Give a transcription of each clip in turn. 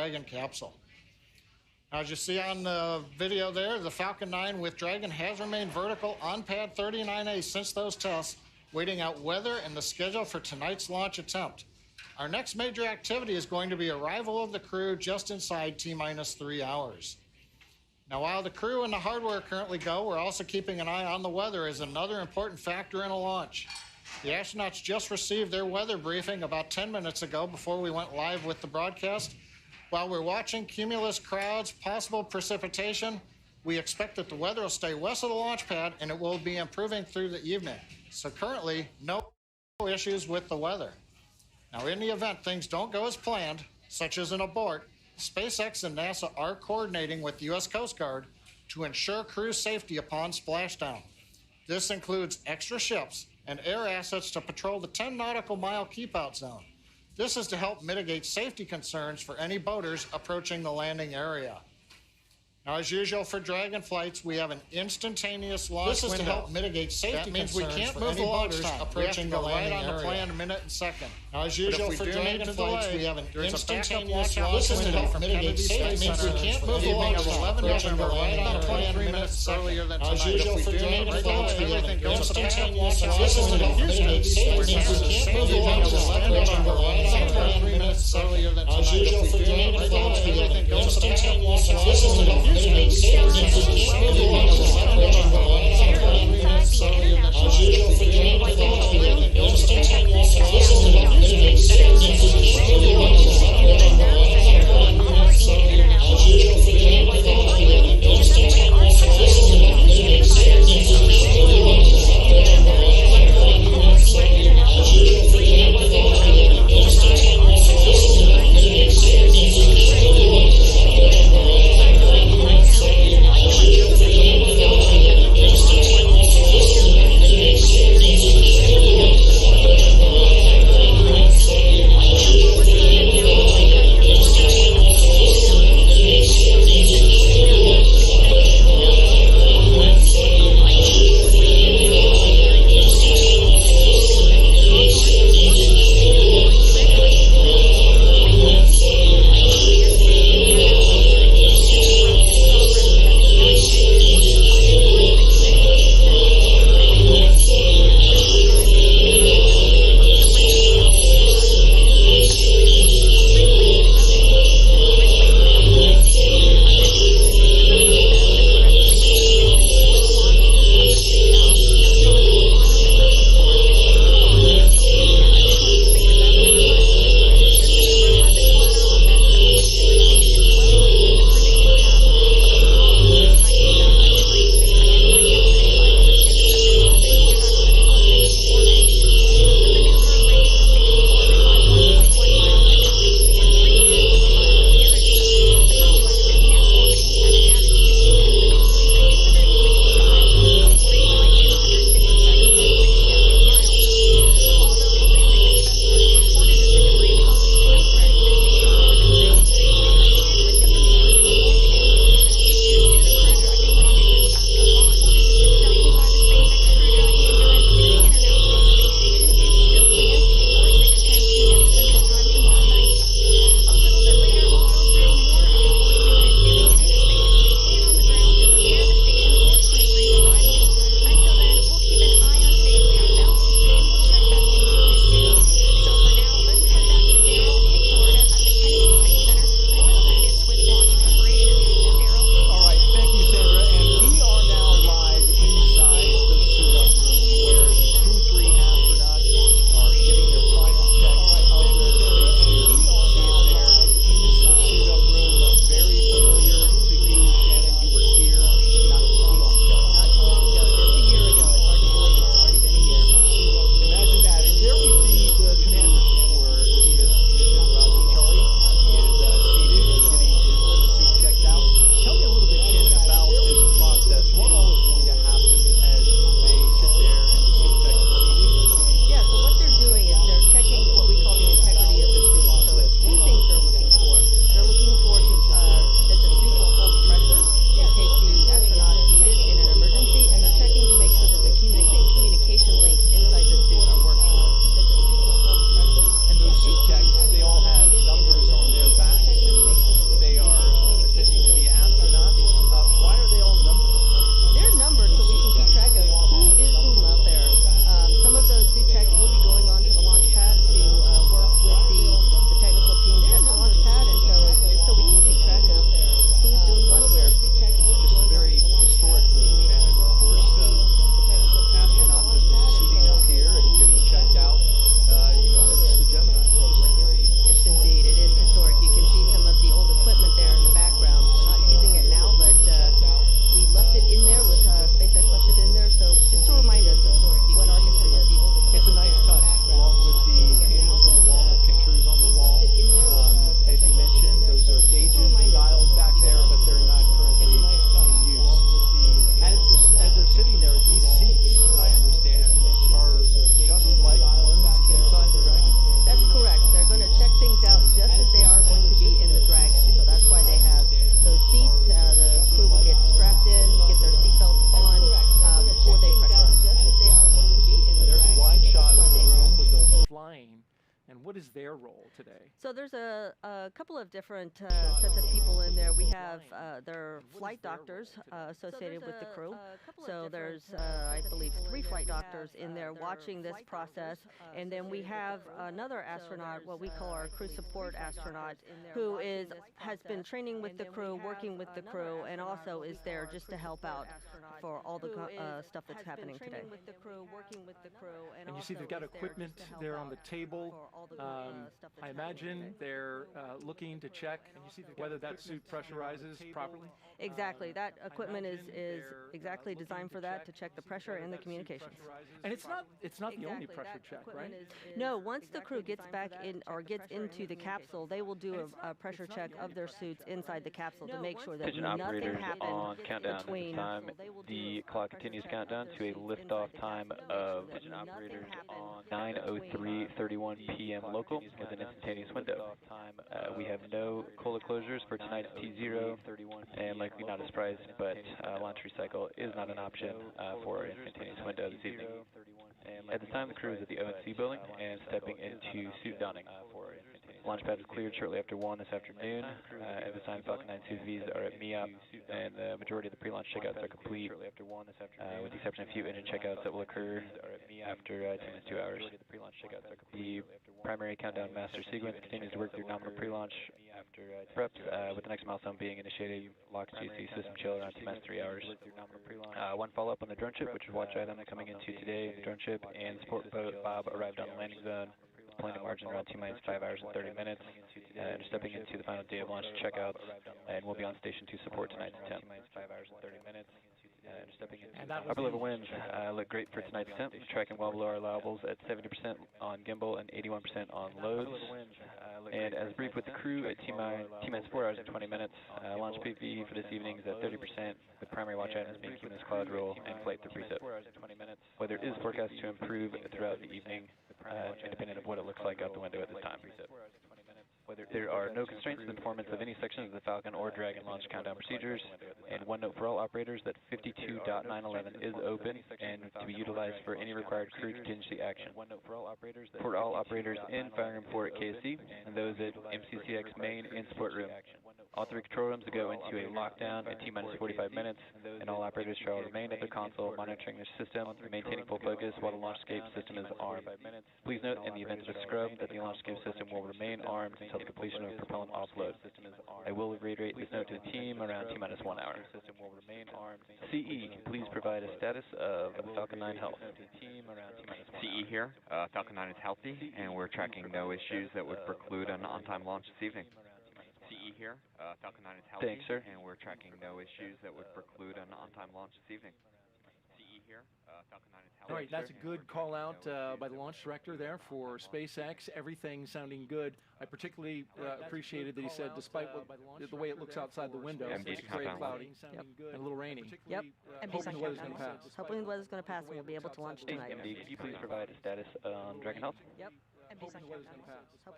Dragon capsule. Now, as you see on the video there, the Falcon 9 with Dragon has remained vertical on pad 39A since those tests, waiting out weather and the schedule for tonight's launch attempt. Our next major activity is going to be arrival of the crew just inside T-minus 3 hours. Now, while the crew and the hardware currently go, we're also keeping an eye on the weather as another important factor in a launch. The astronauts just received their weather briefing about 10 minutes ago before we went live with the broadcast. While we're watching cumulus crowds, possible precipitation, we expect that the weather will stay west of the launch pad and it will be improving through the evening. So currently, no issues with the weather. Now, in the event things don't go as planned, such as an abort, SpaceX and NASA are coordinating with the U.S. Coast Guard to ensure crew safety upon splashdown. This includes extra ships and air assets to patrol the 10 nautical mile keep-out zone. This is to help mitigate safety concerns for any boaters approaching the landing area. Now, as usual for Dragon flights, we have an instantaneous launch window. This is to help mitigate safety concerns. That means we can't move the launch time. Approaching the landing area. On the planned minute and second. Now, as usual for Dragon flights, we have an instantaneous launch window. This is to help mitigate safety concerns. We can't move the launch time. 11 November, right on the planned 3 minutes earlier than tonight. As usual for Dragon flights, we have an instantaneous launch window. This is to help mitigate safety concerns. We can't move the launch time. 11 November, right on the planned 3 minutes earlier than tonight. As usual for Dragon flights, we have an instantaneous launch window. This is to help mitigate safety. a couple of different sets of people in there. We have their flight doctors associated with the crew. So there's, I believe, 3 flight doctors in there watching this process. And then we have another astronaut, what we call our crew support astronaut, who has been training with the crew, working with the crew, and also is there just to help out for all the stuff that's happening today. And you see they've got equipment there on the table. I imagine they're looking to check whether that suit pressurizes properly. Exactly. That equipment is exactly designed for that, to check the pressure and the communications. And it's not the only pressure check, right? No, once the crew gets back in or gets into the capsule, they will do a pressure check of their suits inside the capsule to make sure that Pigeon nothing operators happens on countdown between. time. The clock continues countdown to a liftoff time of pigeon operators on 9:03:31 p.m. local with an instantaneous window. We have no cola closures for tonight's T0, and likely not a surprise, but launch recycle is not an option for instantaneous window this evening. At this time, the crew is at the ONC building and stepping into suit donning. Launchpad is cleared shortly after 1 this afternoon. At this time, Falcon 9 CVs are at MEOP, and the majority of the pre-launch checkouts are complete, with the exception of a few engine checkouts that will occur after 10 to 2 hours. The primary countdown master sequence continues to work through nominal pre-launch preps, with the next milestone being initiated LOX GC system chill around T-3 hours. One follow-up on the drone ship, which is watch item coming into today. The drone ship and support boat Bob arrived on the landing zone. Plane to margin around T-5 hours and 30 minutes, and stepping into the final day of launch checkouts, and we'll be on station to support tonight's attempt. Upper level winds look great for tonight's attempt, tracking well below our allowables at 70% on gimbal and 81% on loads. And as briefed with the crew at T-minus 4 hours and 20 minutes, launch PV for this evening is at 30%, with primary watch items being Cumulus cloud roll and flight through preset. Weather is forecast to improve throughout the evening, independent of what it looks like out the window at this time. There are no constraints to the performance of any sections of the Falcon or Dragon launch countdown procedures, and one note for all operators that 52.911 is open and to be utilized for any required crew contingency action. For all operators in firing room 4 at KSC and those at MCCX main and support room. All 3 control rooms will go into a lockdown at T-minus 45 minutes, and all operators shall remain at their console monitoring their system and maintaining full focus while the launch escape system is armed. Please note, in the event of a scrub, that the launch escape system will remain armed until the completion of propellant offload. I will reiterate this note to the team around T-minus 1 hour. CE, please provide a status of Falcon 9 health. CE here. Falcon 9 is healthy, and we're tracking no issues that would preclude an on-time launch this evening. CE here. Falcon 9 is healthy, Thanks, sir. And we're tracking no issues that would preclude an on-time launch this evening. CE here. Falcon 9 is healthy. All right, that's a good call out by the launch director there for SpaceX. Everything sounding good. I particularly appreciated that he said, despite the way it looks outside the window, it's very cloudy and a little rainy. Yep. Hoping the weather's going to pass. Hoping the weather's going to pass and we'll be able to launch tonight. MD, could you please provide a status on Dragon Health? Yep.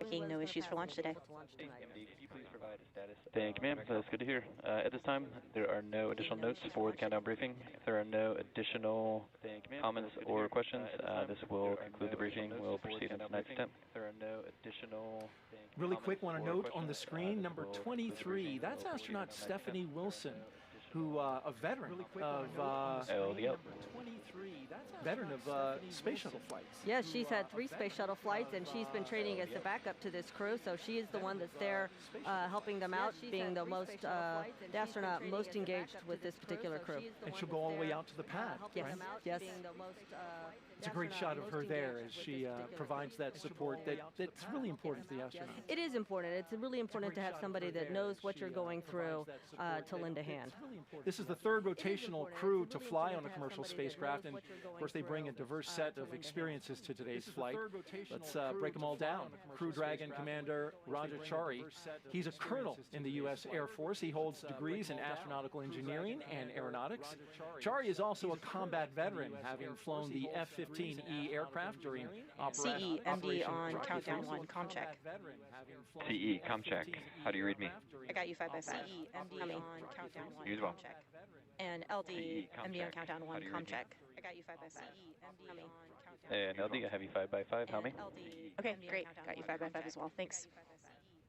Making no issues for launch today. MD, could you please provide a status? Thank you, ma'am. That's good to hear. At this time, there are no additional notes for the countdown briefing. If there are no additional comments or questions, this will conclude the briefing. We'll proceed on tonight's attempt. If there are no additional Really quick, want to note on the screen, number 23, that's astronaut Stephanie Wilson, who a veteran of space shuttle flights. Yes, she's had 3 space shuttle flights, and she's been training as the backup to this crew. So she is the one that's there helping them out, being the astronaut most engaged with this particular crew. And she'll go all the way out to the pad, yes. right? Yes. It's a great shot of her there as she provides that support that's really important to the astronauts. It is important. It's really important to have somebody that knows what you're going through to lend a hand. This is the 3rd rotational crew to fly on a commercial spacecraft, and of course they bring a diverse set of experiences to today's flight. Let's break them all down. Crew Dragon Commander Raja Chari. He's a colonel in the U.S. Air Force. He holds degrees in astronautical engineering and aeronautics. Chari is also a combat veteran, having flown the F-15E aircraft during CE, MD on countdown 1, com check. CE, com check. How do you read me? I got you 5 by 5. CE, MD on countdown 1, You as well. com check. And LD, MD on countdown 1, com check. I got you 5 by 5. And LD, I have you 5 by 5. How many? Okay, great. Got you 5 by 5 as well. Thanks.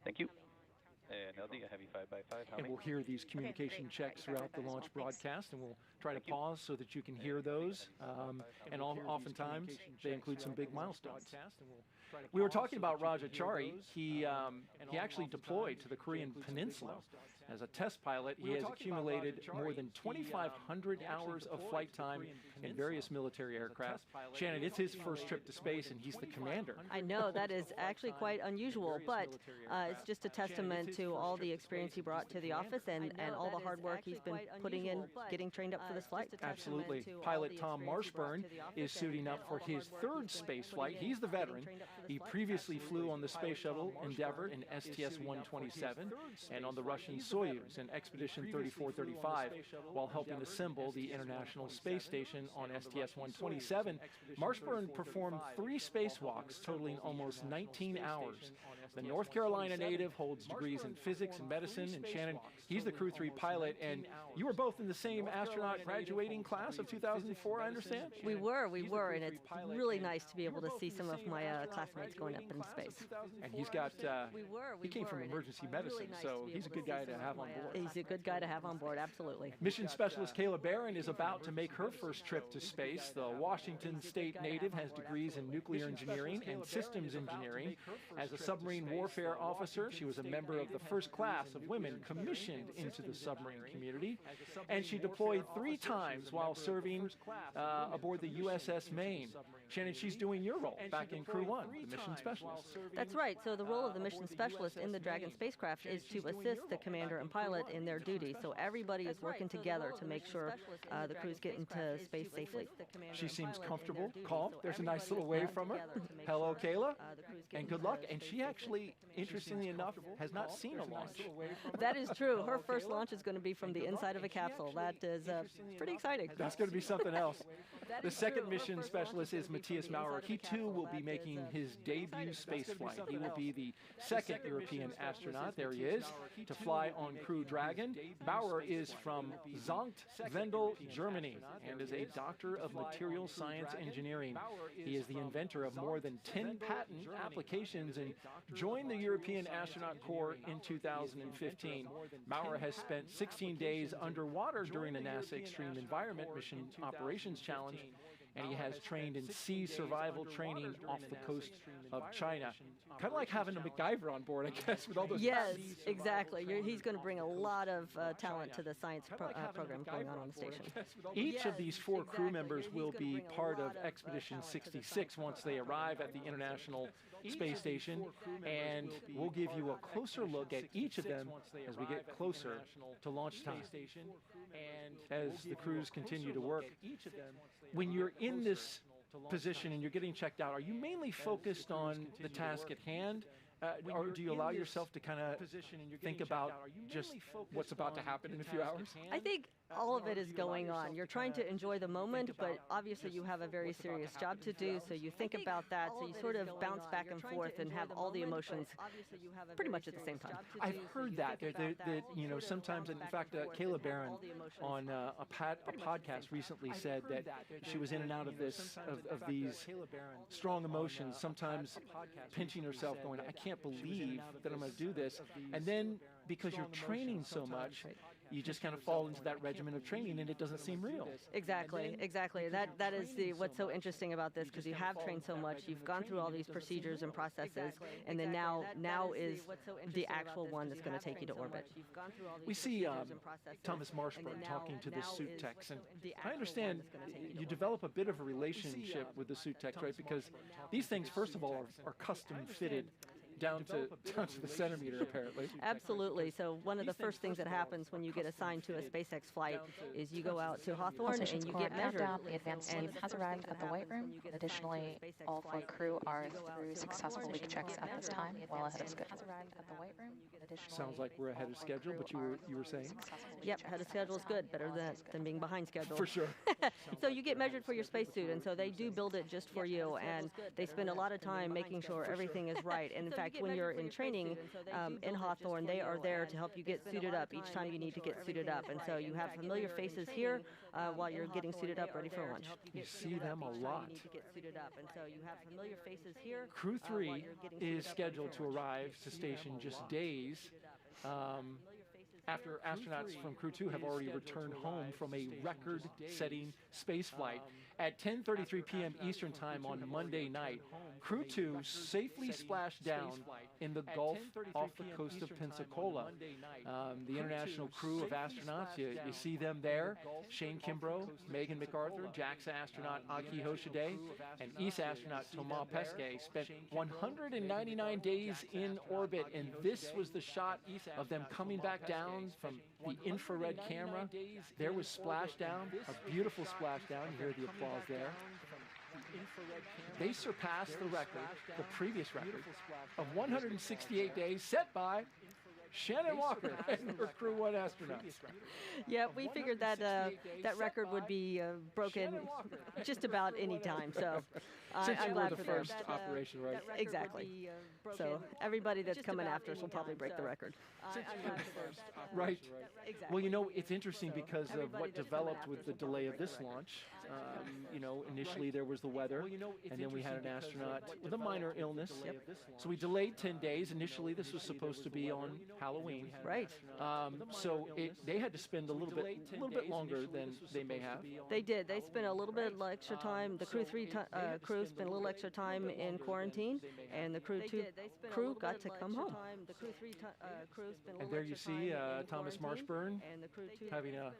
Thank you. And LD, a heavy 5x5. And we'll hear these communication checks throughout the launch broadcast, and we'll try to pause so that you can hear those. And oftentimes, they include some big milestones. We were talking about Rajachari. He actually deployed to the Korean Peninsula. As a test pilot, he has accumulated more than 2,500 hours of flight time in various military aircraft. Shannon, it's his first trip to space, and he's the commander. I know, that is actually quite unusual, but it's just a testament to all the experience he brought to the office and all the hard work he's been putting in getting trained up for this flight. Absolutely. Pilot Tom Marshburn is suiting up for his third space flight. He's the veteran. He previously flew on the Space Shuttle Endeavour in STS-127 and on the Russian Soyuz in Expedition 3435 while helping assemble the International Space Station on STS-127. Marshburn performed 3 spacewalks totaling almost 19 hours. The North Carolina native holds degrees in physics and medicine, and Shannon, he's the Crew 3 pilot, and you were both in the same astronaut graduating class of 2004, I understand? We were, and it's really nice to be able to see some of my classmates going up into space. And he's got, he came from emergency medicine, so he's a good guy to have on board. He's a good guy to have on board, absolutely. Mission Specialist Kayla Barron is about to make her first trip to space. The Washington State native has degrees in nuclear engineering and systems engineering. As a submarine warfare officer, she was a member of the first class of women commissioned into the submarine community, and she deployed 3 times while serving aboard the USS Maine. Shannon, she's doing your role back in Crew 1, the mission specialist. That's right. So the role of the mission specialist in the Dragon spacecraft is to assist the commander and pilot in their duty. So everybody is working together to make sure the crews get into space safely. She seems comfortable, calm. There's a nice little wave from her. Hello, Kayla, and good luck. And she actually, interestingly enough, has not seen a launch. That is true. Her first launch is going to be from the inside of a capsule. That is pretty exciting. That's going to be something else. The second mission specialist is Matthias Maurer. He too will be making his debut space flight. He will be the second European astronaut, there he is, to fly on Crew Dragon. Maurer is from Sankt Wendel, Germany, and is a doctor of material science engineering. He is the inventor of more than 10 patent applications and joined the European Astronaut Corps in 2015. Maurer has spent 16 days underwater during the NASA Extreme Environment Mission Operations Challenge, and he has trained in sea survival training off the coast of China. Kind of like having a MacGyver on board, I guess, with all those. Yes, exactly. He's going to bring a lot of talent to the science program going on the station. Each of these 4 crew members will be part of Expedition 66 once they arrive at the International Space Station, and we'll give you a closer look at each of them as we get closer to launch time. And as the crews continue to work, when you're in this position and you're getting checked out, are you mainly focused on the task at hand? Or do you allow yourself to kind of think about just what's about to happen in a few hours? I think all of it is going on. You're trying to enjoy the moment, but obviously you have a very serious job to do, so you think about that, so you sort of bounce back and forth and have all the emotions pretty much at the same time. I've heard that you know, sometimes, in fact, Kayla Barron on a podcast recently said that she was in and out of these strong emotions, sometimes pinching herself going, I can't believe that I'm going to do this. And then because you're training so much, you just kind of fall into that regimen of training and it doesn't seem real. Exactly. That is what's so interesting about this, because you have trained so much, you've gone through all these procedures and processes, and then now is the actual one that's going to take you to orbit. We see Thomas Marshburn talking to the suit techs, and I understand you develop a bit of a relationship with the suit techs, right? Because these things, first of all, are custom fitted down to the centimeter, apparently. Absolutely. So one of the first things that happens when you get assigned to a SpaceX flight is you go out to Hawthorne and you get measured. The advanced team has arrived at the white room. Additionally, all 4 crew are through successful leak checks at this time, well ahead of schedule. Sounds like we're ahead of schedule, but you were saying? Yep, ahead of schedule is good, better than being behind schedule. For sure. So you get measured for your spacesuit, and so they do build it just for you, and they spend a lot of time making sure everything is right. And in fact, when you're in training in Hawthorne, they are there to help you get suited up each time you need to get suited up. And so you have familiar faces here while you're getting suited up ready for launch. You see them a lot. Crew Crew 3 is scheduled to arrive to station just days after astronauts from Crew 2 have already returned home from a record-setting space flight. At 10:33 p.m. Eastern Time on Monday night, Crew 2 safely splashed down in the Gulf off the coast of Pensacola. The international crew of astronauts, you see them there, Shane Kimbrough, Megan McArthur, JAXA astronaut Aki Hoshide, and ESA astronaut Thomas Pesquet spent 199 days in orbit, and this was the shot of them coming back down from the infrared camera. There was splashdown, a beautiful splashdown. You hear the applause there. They surpassed the record, the previous record, of 168 days set by Shannon Walker and her Crew 1 astronauts. Yeah, we figured that that record would be broken just about any time. So Since I'm you were glad the for first them. operation, right? Exactly. So everybody that's coming after us will probably break the record. Right. Well, you know, it's interesting because of what developed with the delay of this launch. You know, initially there was the weather, and then we had an astronaut with a minor illness. So we delayed 10 days. Initially, this was supposed to be on Halloween. Right. So they had to spend a little bit longer than they may have. They did. They spent a little bit extra time. The Crew 3 crew spent a little extra time in quarantine, and the Crew 2 crew got to come home. And there you see Thomas Marshburn having a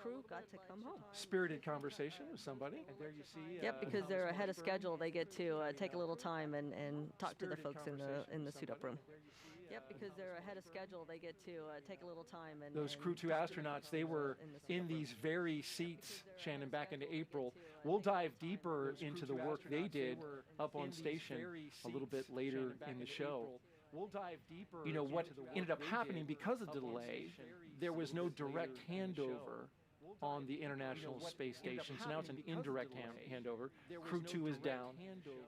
spirited conversation with somebody. And there you see. Yep, because they're ahead of schedule, they get to take a little time and talk to the folks in the suit-up room. Yep, because they're ahead of schedule, they get to take a little time and those Crew 2 astronauts, they were in these very seats, Shannon, back into April. We'll dive deeper into the work they did up on station a little bit later in the show. You know, what ended up happening because of the delay, there was no direct handover on the International Space Station. So now it's an indirect handover. Crew 2 is down,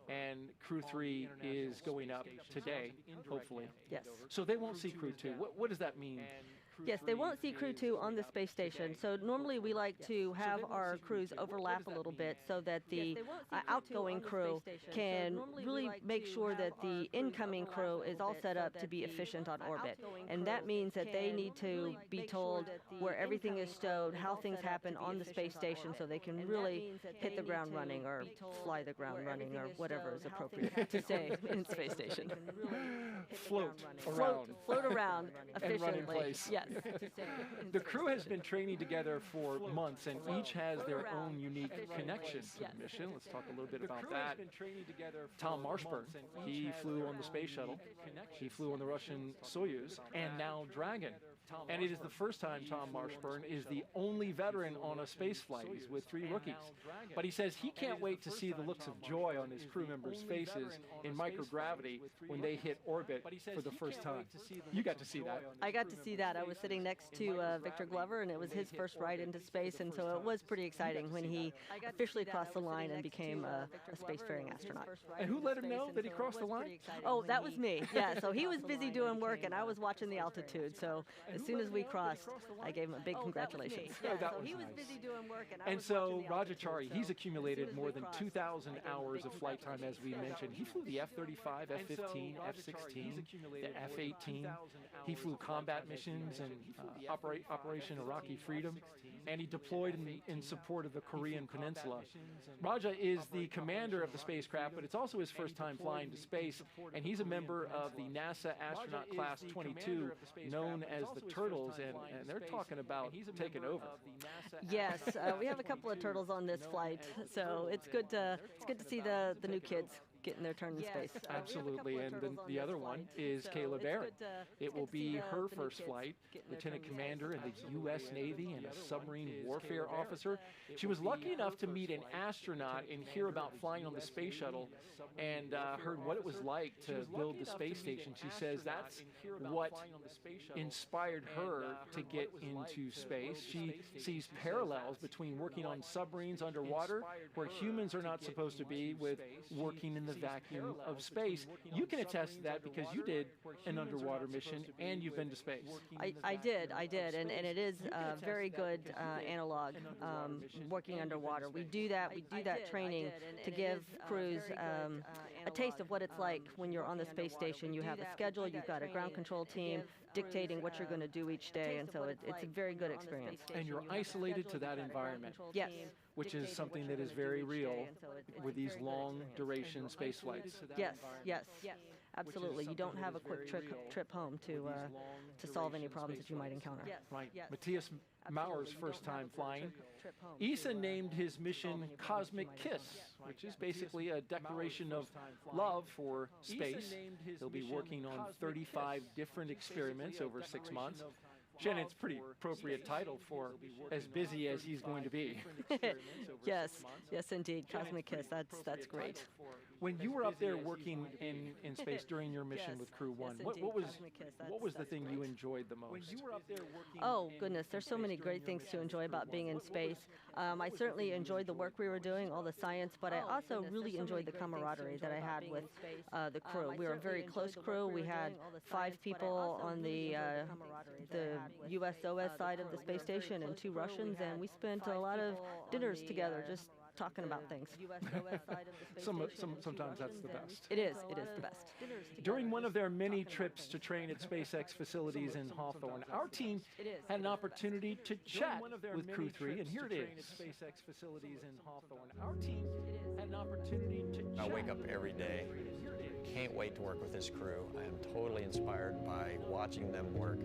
and Crew 3 is going up today, hopefully. Yes. So they won't see Crew 2. What does that mean? Yes, they won't see Crew 2 on the space station. So normally we like to have our crews overlap a little bit so that the outgoing crew can really make sure that the incoming crew is all set up to be efficient on orbit. And that means that they need to be told where everything is stowed, how things happen on the space station so they can really hit the ground running or fly the ground running or whatever is appropriate to say in space station. Float around efficiently. And run in place. Yes. The crew has been training together for months, and each has their own unique connection to the mission. Let's talk a little bit about that. Tom Marshburn, he flew on the space shuttle. He flew on the Russian Soyuz, and now Dragon. And it is the first time Tom Marshburn is the only veteran on a space flight. He's with 3 rookies. But he says he can't wait to see the looks of joy on his crew members' faces in microgravity when they hit orbit for the first time. You got to see that. I got to see that. I was sitting next to Victor Glover, and it was his first ride into space, and so it was pretty exciting when he officially crossed the line and became a spacefaring astronaut. And who let him know that he crossed the line? Oh, that was me. Yeah, so he was busy doing work, and I was watching the altitude. So as soon as we crossed, I gave him a big congratulations. Yeah, that was nice. And so Rajachari, he's accumulated more than 2,000 hours of flight time, as we mentioned. He flew the F-35, F-15, F-16, the F-18. He flew combat missions and Operation Iraqi Freedom, and he deployed in support of the Korean Peninsula. Raja is the commander of the spacecraft, but it's also his first time flying to space, and he's a member of the NASA Astronaut Class 22, known as the Turtles, and they're talking about taking over. Yes, we have a couple of turtles on this flight, so it's good to see the new kids getting their turn in space. Absolutely, and the other one is Kayla Barron. It will be her first flight, Lieutenant Commander in the U.S. Navy and a submarine warfare officer. She was lucky enough to meet an astronaut and hear about flying on the space shuttle and heard what it was like to build the space station. She says that's what inspired her to get into space. She sees parallels between working on submarines underwater, where humans are not supposed to be, with working in the vacuum of space. You can attest to that because you did an underwater mission and you've been to space. I did, and it is a very good analog working underwater. We do that training to give crews a taste of what it's like when you're on the space station. You have a schedule, you've got a ground control team, dictating what you're going to do each day, and so it's a very good experience. And you're isolated to that environment. Yes. Which is something that is very real with these long duration space flights. Yes, yes, absolutely. You don't have a quick trip home to solve any problems that you might encounter. Right. Matthias Mauer's first time flying. ESA named his mission Cosmic Kiss, which is basically a declaration of love for space. He'll be working on 35 different experiments over 6 months. Jen, it's a pretty appropriate title for as busy as he's going to be. Yes, yes, indeed. Cosmic Kiss, that's great. When you were up there working in space during your mission with Crew 1, what was the thing you enjoyed the most? Oh, goodness, there's so many great things to enjoy about being in space. I certainly enjoyed the work we were doing, all the science, but I also really enjoyed the camaraderie that I had with the crew. We were a very close crew. We had 5 people on the USOS side of the space station and 2 Russians, and we spent a lot of dinners together just talking about things. Sometimes that's the best. It is the best. During one of their many trips to train at SpaceX facilities in Hawthorne, our team had an opportunity to chat with Crew 3, and here it is. SpaceX facilities in Hawthorne. Our team had an opportunity to chat. I wake up every day. Can't wait to work with this crew. I am totally inspired by watching them work.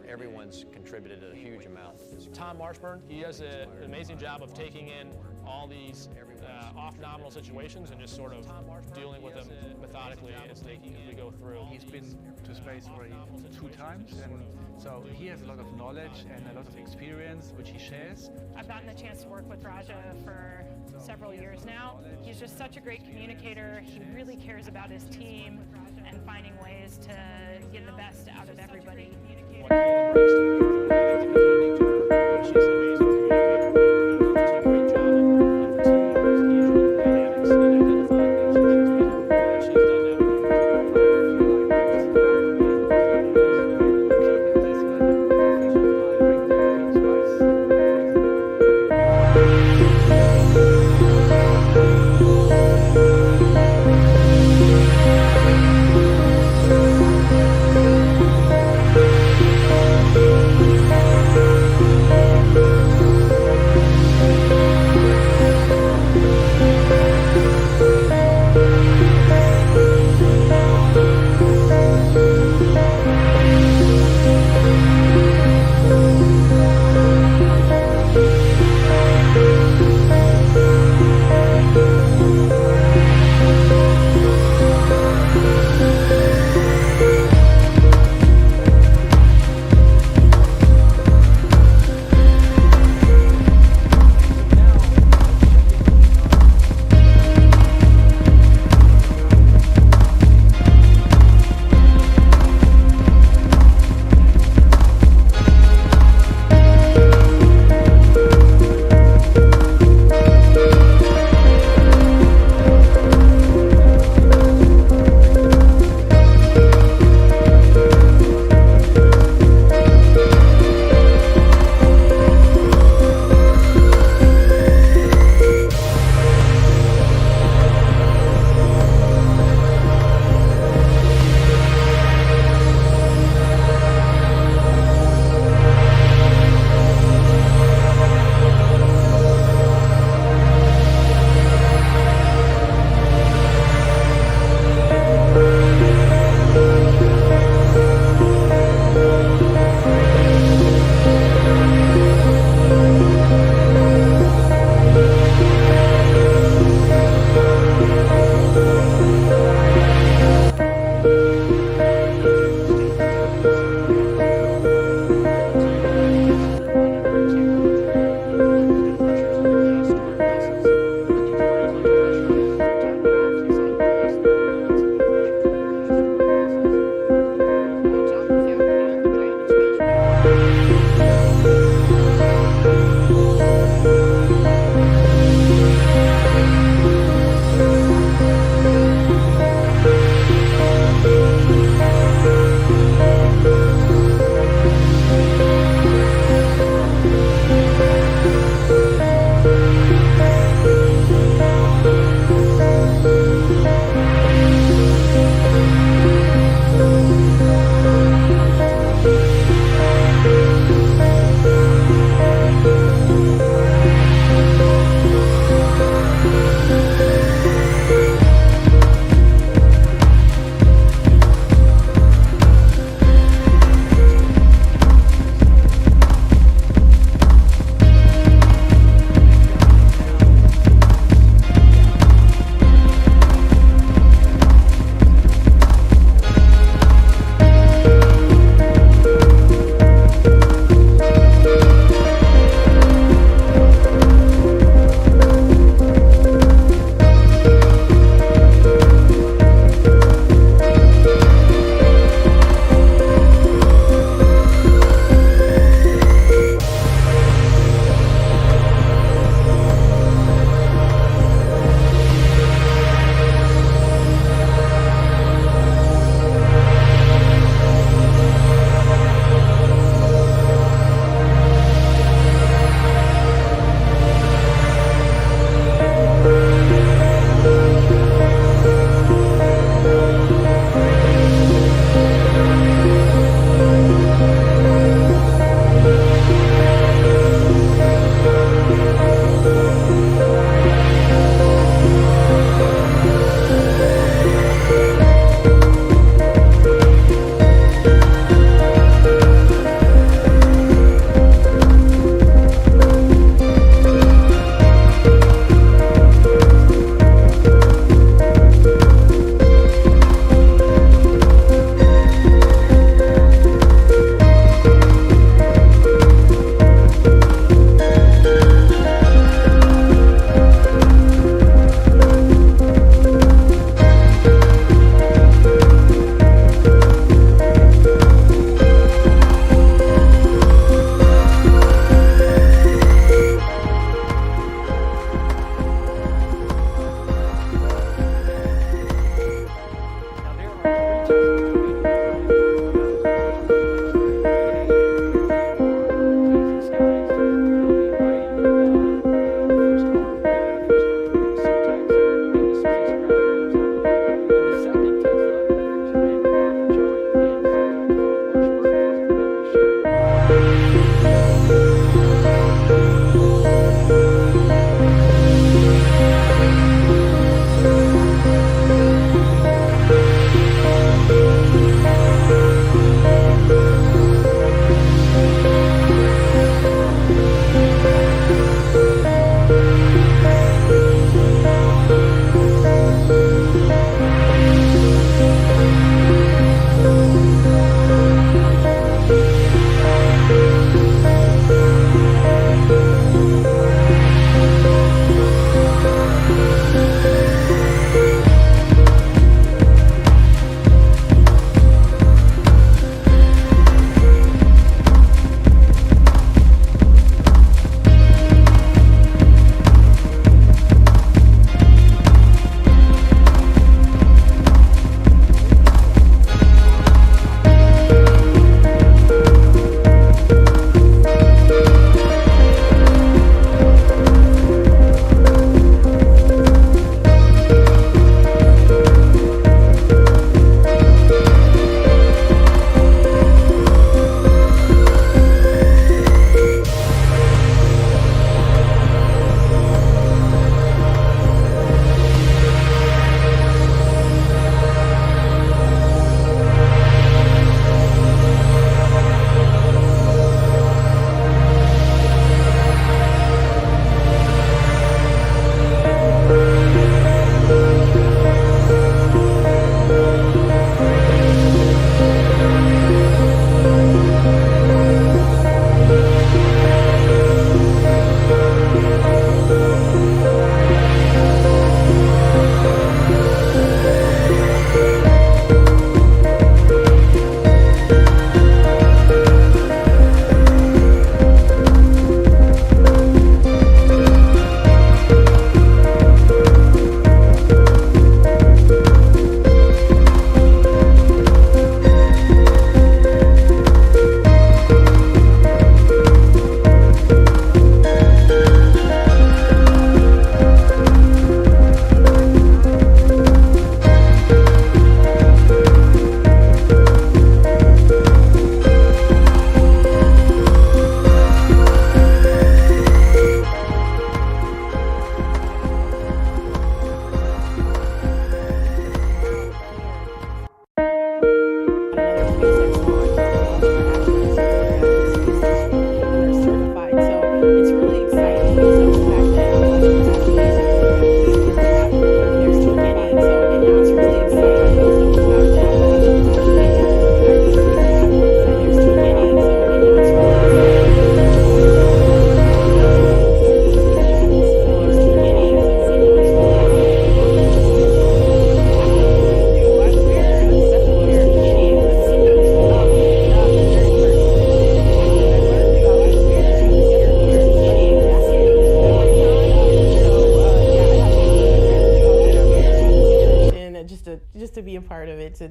Everyone's contributed a huge amount. Tom Marshburn, he does an amazing job of taking in all these off-nominal situations and just sort of dealing with them methodically as we go through. He's been to space already 2 times, and so he has a lot of knowledge and a lot of experience which he shares. I've gotten the chance to work with Raja for several years now. He's just such a great communicator. He really cares about his team and finding ways to get the best out of everybody. Thank you.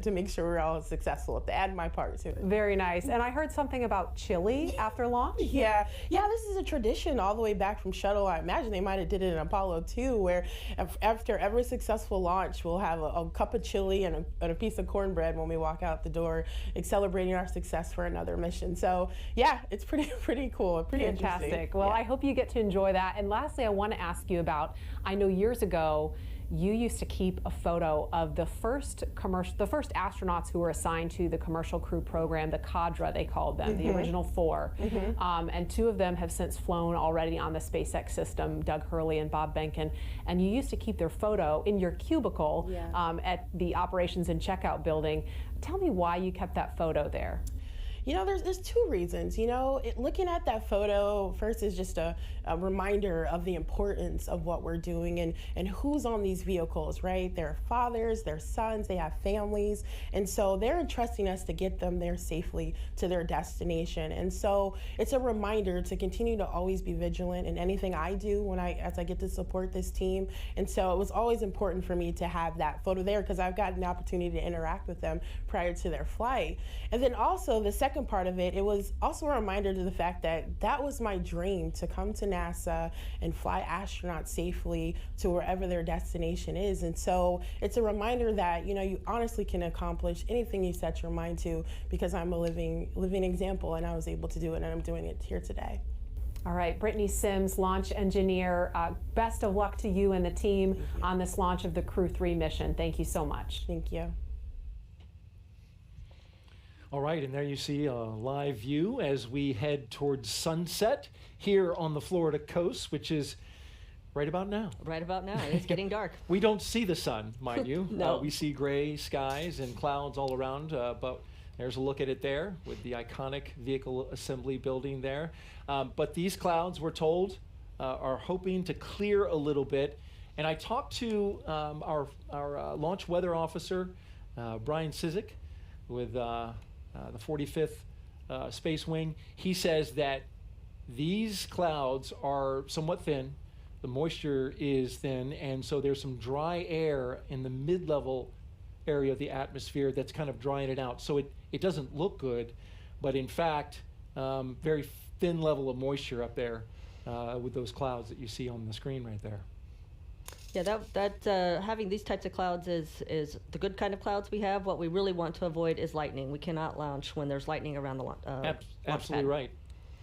to make sure we're all successful, to add my part to it. Very nice. And I heard something about chili after launch? Yeah, this is a tradition all the way back from shuttle. I imagine they might have did it in Apollo too, where after every successful launch, we'll have a cup of chili and a piece of cornbread when we walk out the door, celebrating our success for another mission. So yeah, it's pretty cool, pretty fantastic. Interesting. Well, yeah. I hope you get to enjoy that. And lastly, I want to ask you about, I know years ago, you used to keep a photo of the first astronauts who were assigned to the commercial crew program, the cadre they called them, the original 4. And 2 of them have since flown already on the SpaceX system, Doug Hurley and Bob Behnken. And you used to keep their photo in your cubicle at the operations and checkout building. Tell me why you kept that photo there. You know, there's 2 reasons. You know, looking at that photo first is just a reminder of the importance of what we're doing and who's on these vehicles, right? They're fathers, they're sons, they have families, and so they're entrusting us to get them there safely to their destination. And so it's a reminder to continue to always be vigilant in anything I do as I get to support this team. And so it was always important for me to have that photo there because I've gotten the opportunity to interact with them prior to their flight. And then also the second part of it was also a reminder to the fact that was my dream, to come to NASA and fly astronauts safely to wherever their destination is. And so it's a reminder that, you know, you honestly can accomplish anything you set your mind to because I'm a living example, and I was able to do it, and I'm doing it here today. All right, Brittany Sims, launch engineer, best of luck to you and the team on this launch of the Crew 3 mission. Thank you so much. Thank you. All right, and there you see a live view as we head towards sunset here on the Florida coast, which is right about now. Right about now. It's getting dark. We don't see the sun, mind you. No. We see gray skies and clouds all around, but there's a look at it there with the iconic vehicle assembly building there. But these clouds, we're told, are hoping to clear a little bit. And I talked to our launch weather officer, Brian Sizik, with the 45th Space Wing. He says that these clouds are somewhat thin, the moisture is thin, and so there's some dry air in the mid-level area of the atmosphere that's kind of drying it out. So it doesn't look good, but in fact, very thin level of moisture up there with those clouds that you see on the screen right there. Yeah, having these types of clouds is the good kind of clouds we have. What we really want to avoid is lightning. We cannot launch when there's lightning around the launch Absolutely pad. right.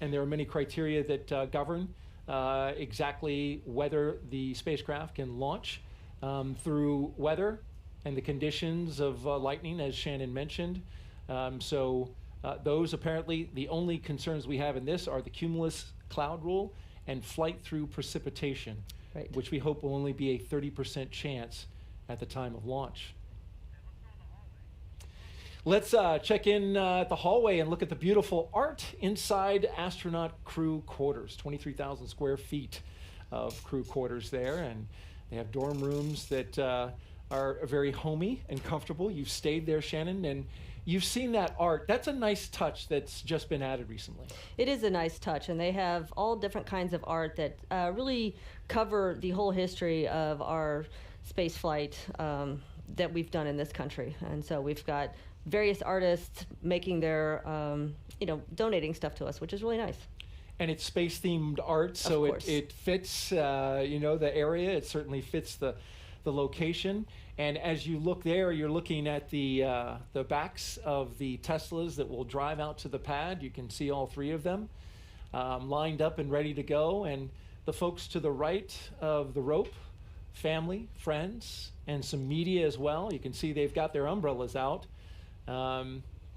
And there are many criteria that govern exactly whether the spacecraft can launch through weather and the conditions of lightning, as Shannon mentioned. Those apparently, the only concerns we have in this are the cumulus cloud rule and flight through precipitation. Right. Which we hope will only be a 30% chance at the time of launch. Let's check in at the hallway and look at the beautiful art inside astronaut crew quarters. 23,000 square feet of crew quarters there, and they have dorm rooms that are very homey and comfortable. You've stayed there, Shannon, and you've seen that art. That's a nice touch that's just been added recently. It is a nice touch, and they have all different kinds of art that really cover the whole history of our space flight that we've done in this country. And so we've got various artists making their, donating stuff to us, which is really nice. And it's space-themed art, so it fits, the area. It certainly fits the location. And as you look there, you're looking at the backs of the Teslas that will drive out to the pad. You can see all 3 of them lined up and ready to go. And the folks to the right of the rope, family, friends, and some media as well. You can see they've got their umbrellas out,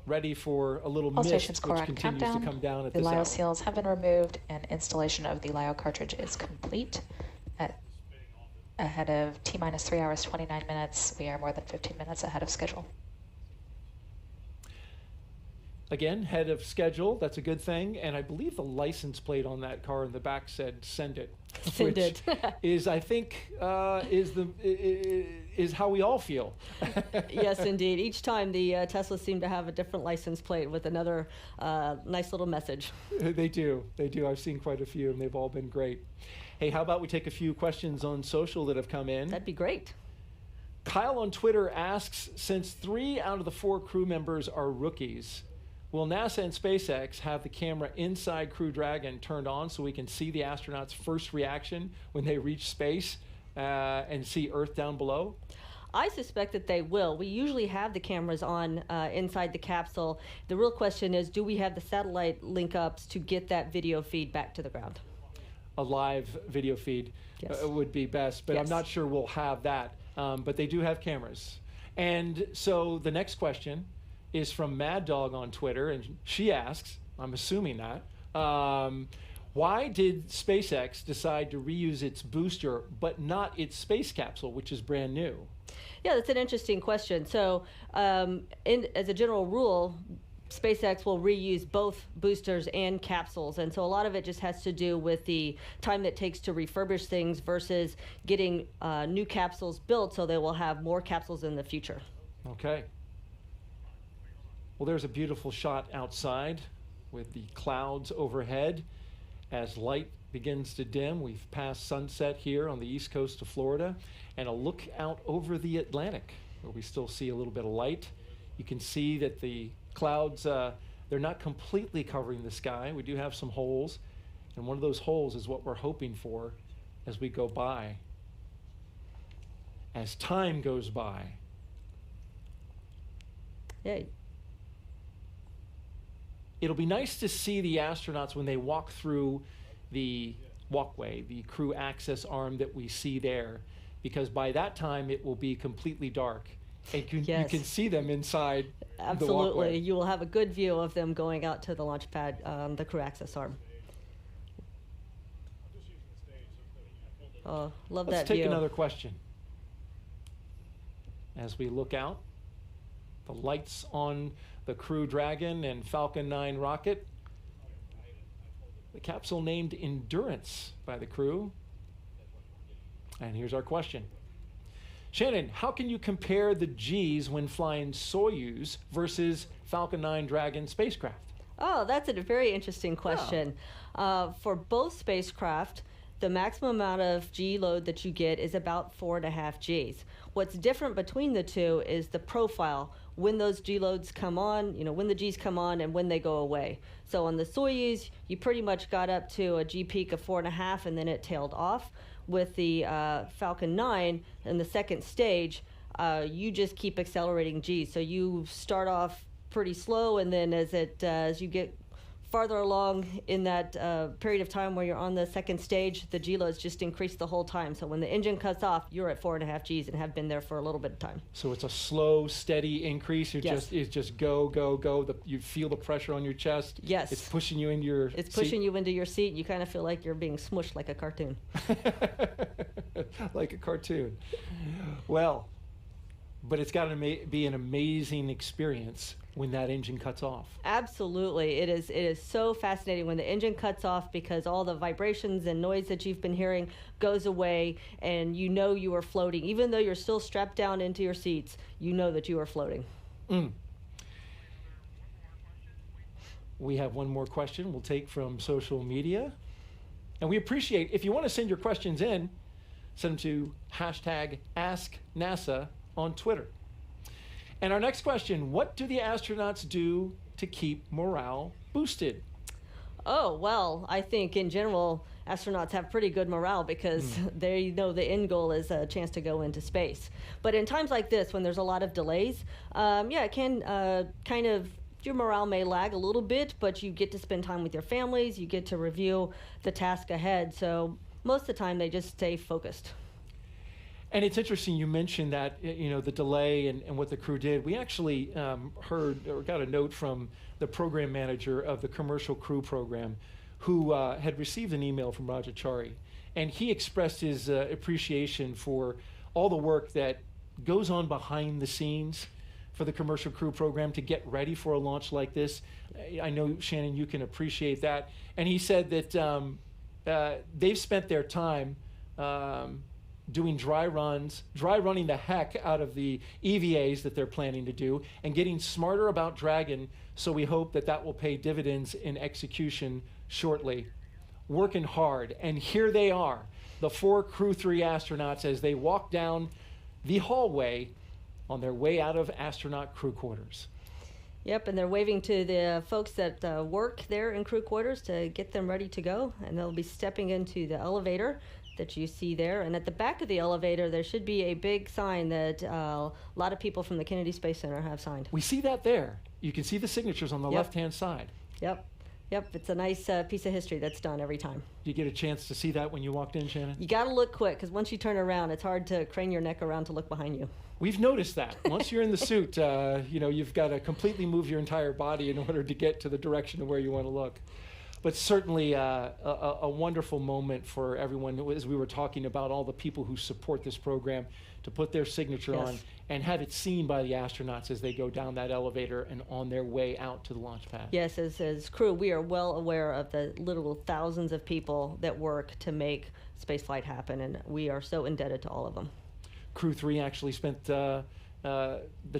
ready for a little mist, which continues to come down at this hour. The LiO seals have been removed, and installation of the LiO cartridge is complete. Ahead of T-minus 3 hours, 29 minutes. We are more than 15 minutes ahead of schedule. Again, ahead of schedule, that's a good thing. And I believe the license plate on that car in the back said "Send it," Send it. is, I think, is how we all feel. Yes, indeed. Each time the Teslas seem to have a different license plate with another nice little message. They do. I've seen quite a few, and they've all been great. Hey, how about we take a few questions on social that have come in? That'd be great. Kyle on Twitter asks, since 3 out of the 4 crew members are rookies, will NASA and SpaceX have the camera inside Crew Dragon turned on so we can see the astronauts' first reaction when they reach space and see Earth down below? I suspect that they will. We usually have the cameras on inside the capsule. The real question is, do we have the satellite link-ups to get that video feed back to the ground? A live video feed would be best, but I'm not sure we'll have that. But they do have cameras. And so the next question is from Mad Dog on Twitter, and she asks, I'm assuming that, why did SpaceX decide to reuse its booster but not its space capsule, which is brand new? Yeah, that's an interesting question. So as a general rule, SpaceX will reuse both boosters and capsules, and so a lot of it just has to do with the time that it takes to refurbish things versus getting new capsules built, so they will have more capsules in the future. Okay. Well, there's a beautiful shot outside with the clouds overhead. As light begins to dim, we've passed sunset here on the east coast of Florida, and a look out over the Atlantic, where we still see a little bit of light. You can see that the clouds, they're not completely covering the sky. We do have some holes, and one of those holes is what we're hoping for as we go by. As time goes by. Yay. It'll be nice to see the astronauts when they walk through the walkway, the crew access arm that we see there, because by that time it will be completely dark. And you can see them inside Absolutely. the walkway. You will have a good view of them going out to the launch pad, the crew access arm. Oh, love that view. Let's take another question. As we look out, the lights on the Crew Dragon and Falcon 9 rocket, the capsule named Endurance by the crew. And here's our question. Shannon, how can you compare the G's when flying Soyuz versus Falcon 9 Dragon spacecraft? Oh, that's a very interesting question. For both spacecraft, the maximum amount of G load that you get is about 4.5 Gs. What's different between the two is the profile, when those G loads come on, when the Gs come on and when they go away. So on the Soyuz, you pretty much got up to a G peak of 4.5 and then it tailed off. With the Falcon 9 in the second stage, you just keep accelerating Gs. So you start off pretty slow, and then as you get farther along in that period of time where you're on the second stage, the G loads just increase the whole time. So when the engine cuts off, you're at 4.5 Gs and have been there for a little bit of time. So it's a slow, steady increase. It's just go, go, go. You feel the pressure on your chest. Yes. It's pushing you into your It's pushing you into your seat. You kind of feel like you're being smushed like a cartoon. Like a cartoon. Well, but it's got to be an amazing experience when that engine cuts off. Absolutely. It is so fascinating when the engine cuts off, because all the vibrations and noise that you've been hearing goes away, and you know you are floating. Even though you're still strapped down into your seats, you know that you are floating. We have one more question we'll take from social media. And we appreciate, if you want to send your questions in, send them to #AskNASA on Twitter. And our next question, what do the astronauts do to keep morale boosted? Oh, well, I think in general, astronauts have pretty good morale because they know the end goal is a chance to go into space. But in times like this, when there's a lot of delays, it can kind of, your morale may lag a little bit, but you get to spend time with your families, you get to review the task ahead. So most of the time, they just stay focused. And it's interesting you mentioned that, the delay and what the crew did. We actually heard or got a note from the program manager of the commercial crew program who had received an email from Rajachari. And he expressed his appreciation for all the work that goes on behind the scenes for the commercial crew program to get ready for a launch like this. I know, Shannon, you can appreciate that. And he said that they've spent their time doing dry running the heck out of the EVAs that they're planning to do, and getting smarter about Dragon, so we hope that will pay dividends in execution shortly. Working hard, and here they are, the 4 Crew 3 astronauts, as they walk down the hallway on their way out of astronaut crew quarters. Yep, and they're waving to the folks that work there in crew quarters to get them ready to go, and they'll be stepping into the elevator that you see there. And at the back of the elevator, there should be a big sign that a lot of people from the Kennedy Space Center have signed. We see that there. You can see the signatures on the left-hand side. Yep. Yep, it's a nice piece of history that's done every time. Did you get a chance to see that when you walked in, Shannon? You got to look quick, because once you turn around, it's hard to crane your neck around to look behind you. We've noticed that. Once you're in the suit, you know, you've got to completely move your entire body in order to get to the direction of where you want to look. But certainly a wonderful moment for everyone, as we were talking about all the people who support this program, to put their signature on and have it seen by the astronauts as they go down that elevator and on their way out to the launch pad. Yes, as crew, we are well aware of the literal thousands of people that work to make spaceflight happen, and we are so indebted to all of them. Crew 3 actually spent the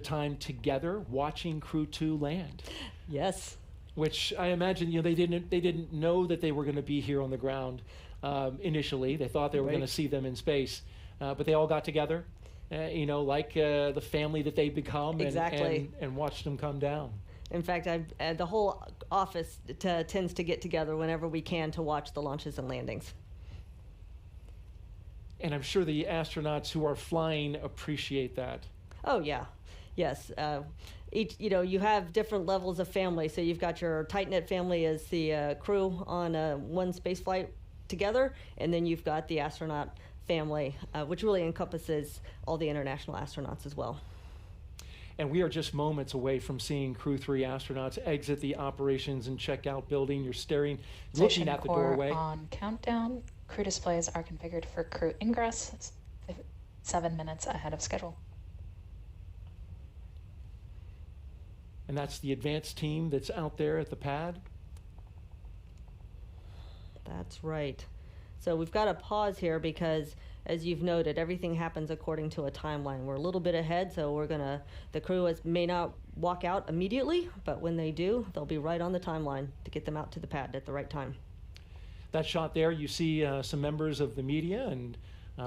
time together watching Crew 2 land. Yes. Which I imagine, you know, they didn't know that they were going to be here on the ground initially. They thought they were going to see them in space, but they all got together, you know, like the family that they become, and watched them come down. In fact, the whole office tends to get together whenever we can to watch the launches and landings. And I'm sure the astronauts who are flying appreciate that. Oh yeah, yes. Each, you know, you have different levels of family. So you've got your tight-knit family as the crew on one space flight together, and then you've got the astronaut family, which really encompasses all the international astronauts as well. And we are just moments away from seeing Crew 3 astronauts exit the operations and checkout building. You're staring, looking at the doorway. On countdown, crew displays are configured for crew ingress 7 minutes ahead of schedule. And that's the advanced team that's out there at the pad? That's right. So we've got to pause here because, as you've noted, everything happens according to a timeline. We're a little bit ahead, so the crew may not walk out immediately, but when they do, they'll be right on the timeline to get them out to the pad at the right time. That shot there, you see some members of the media and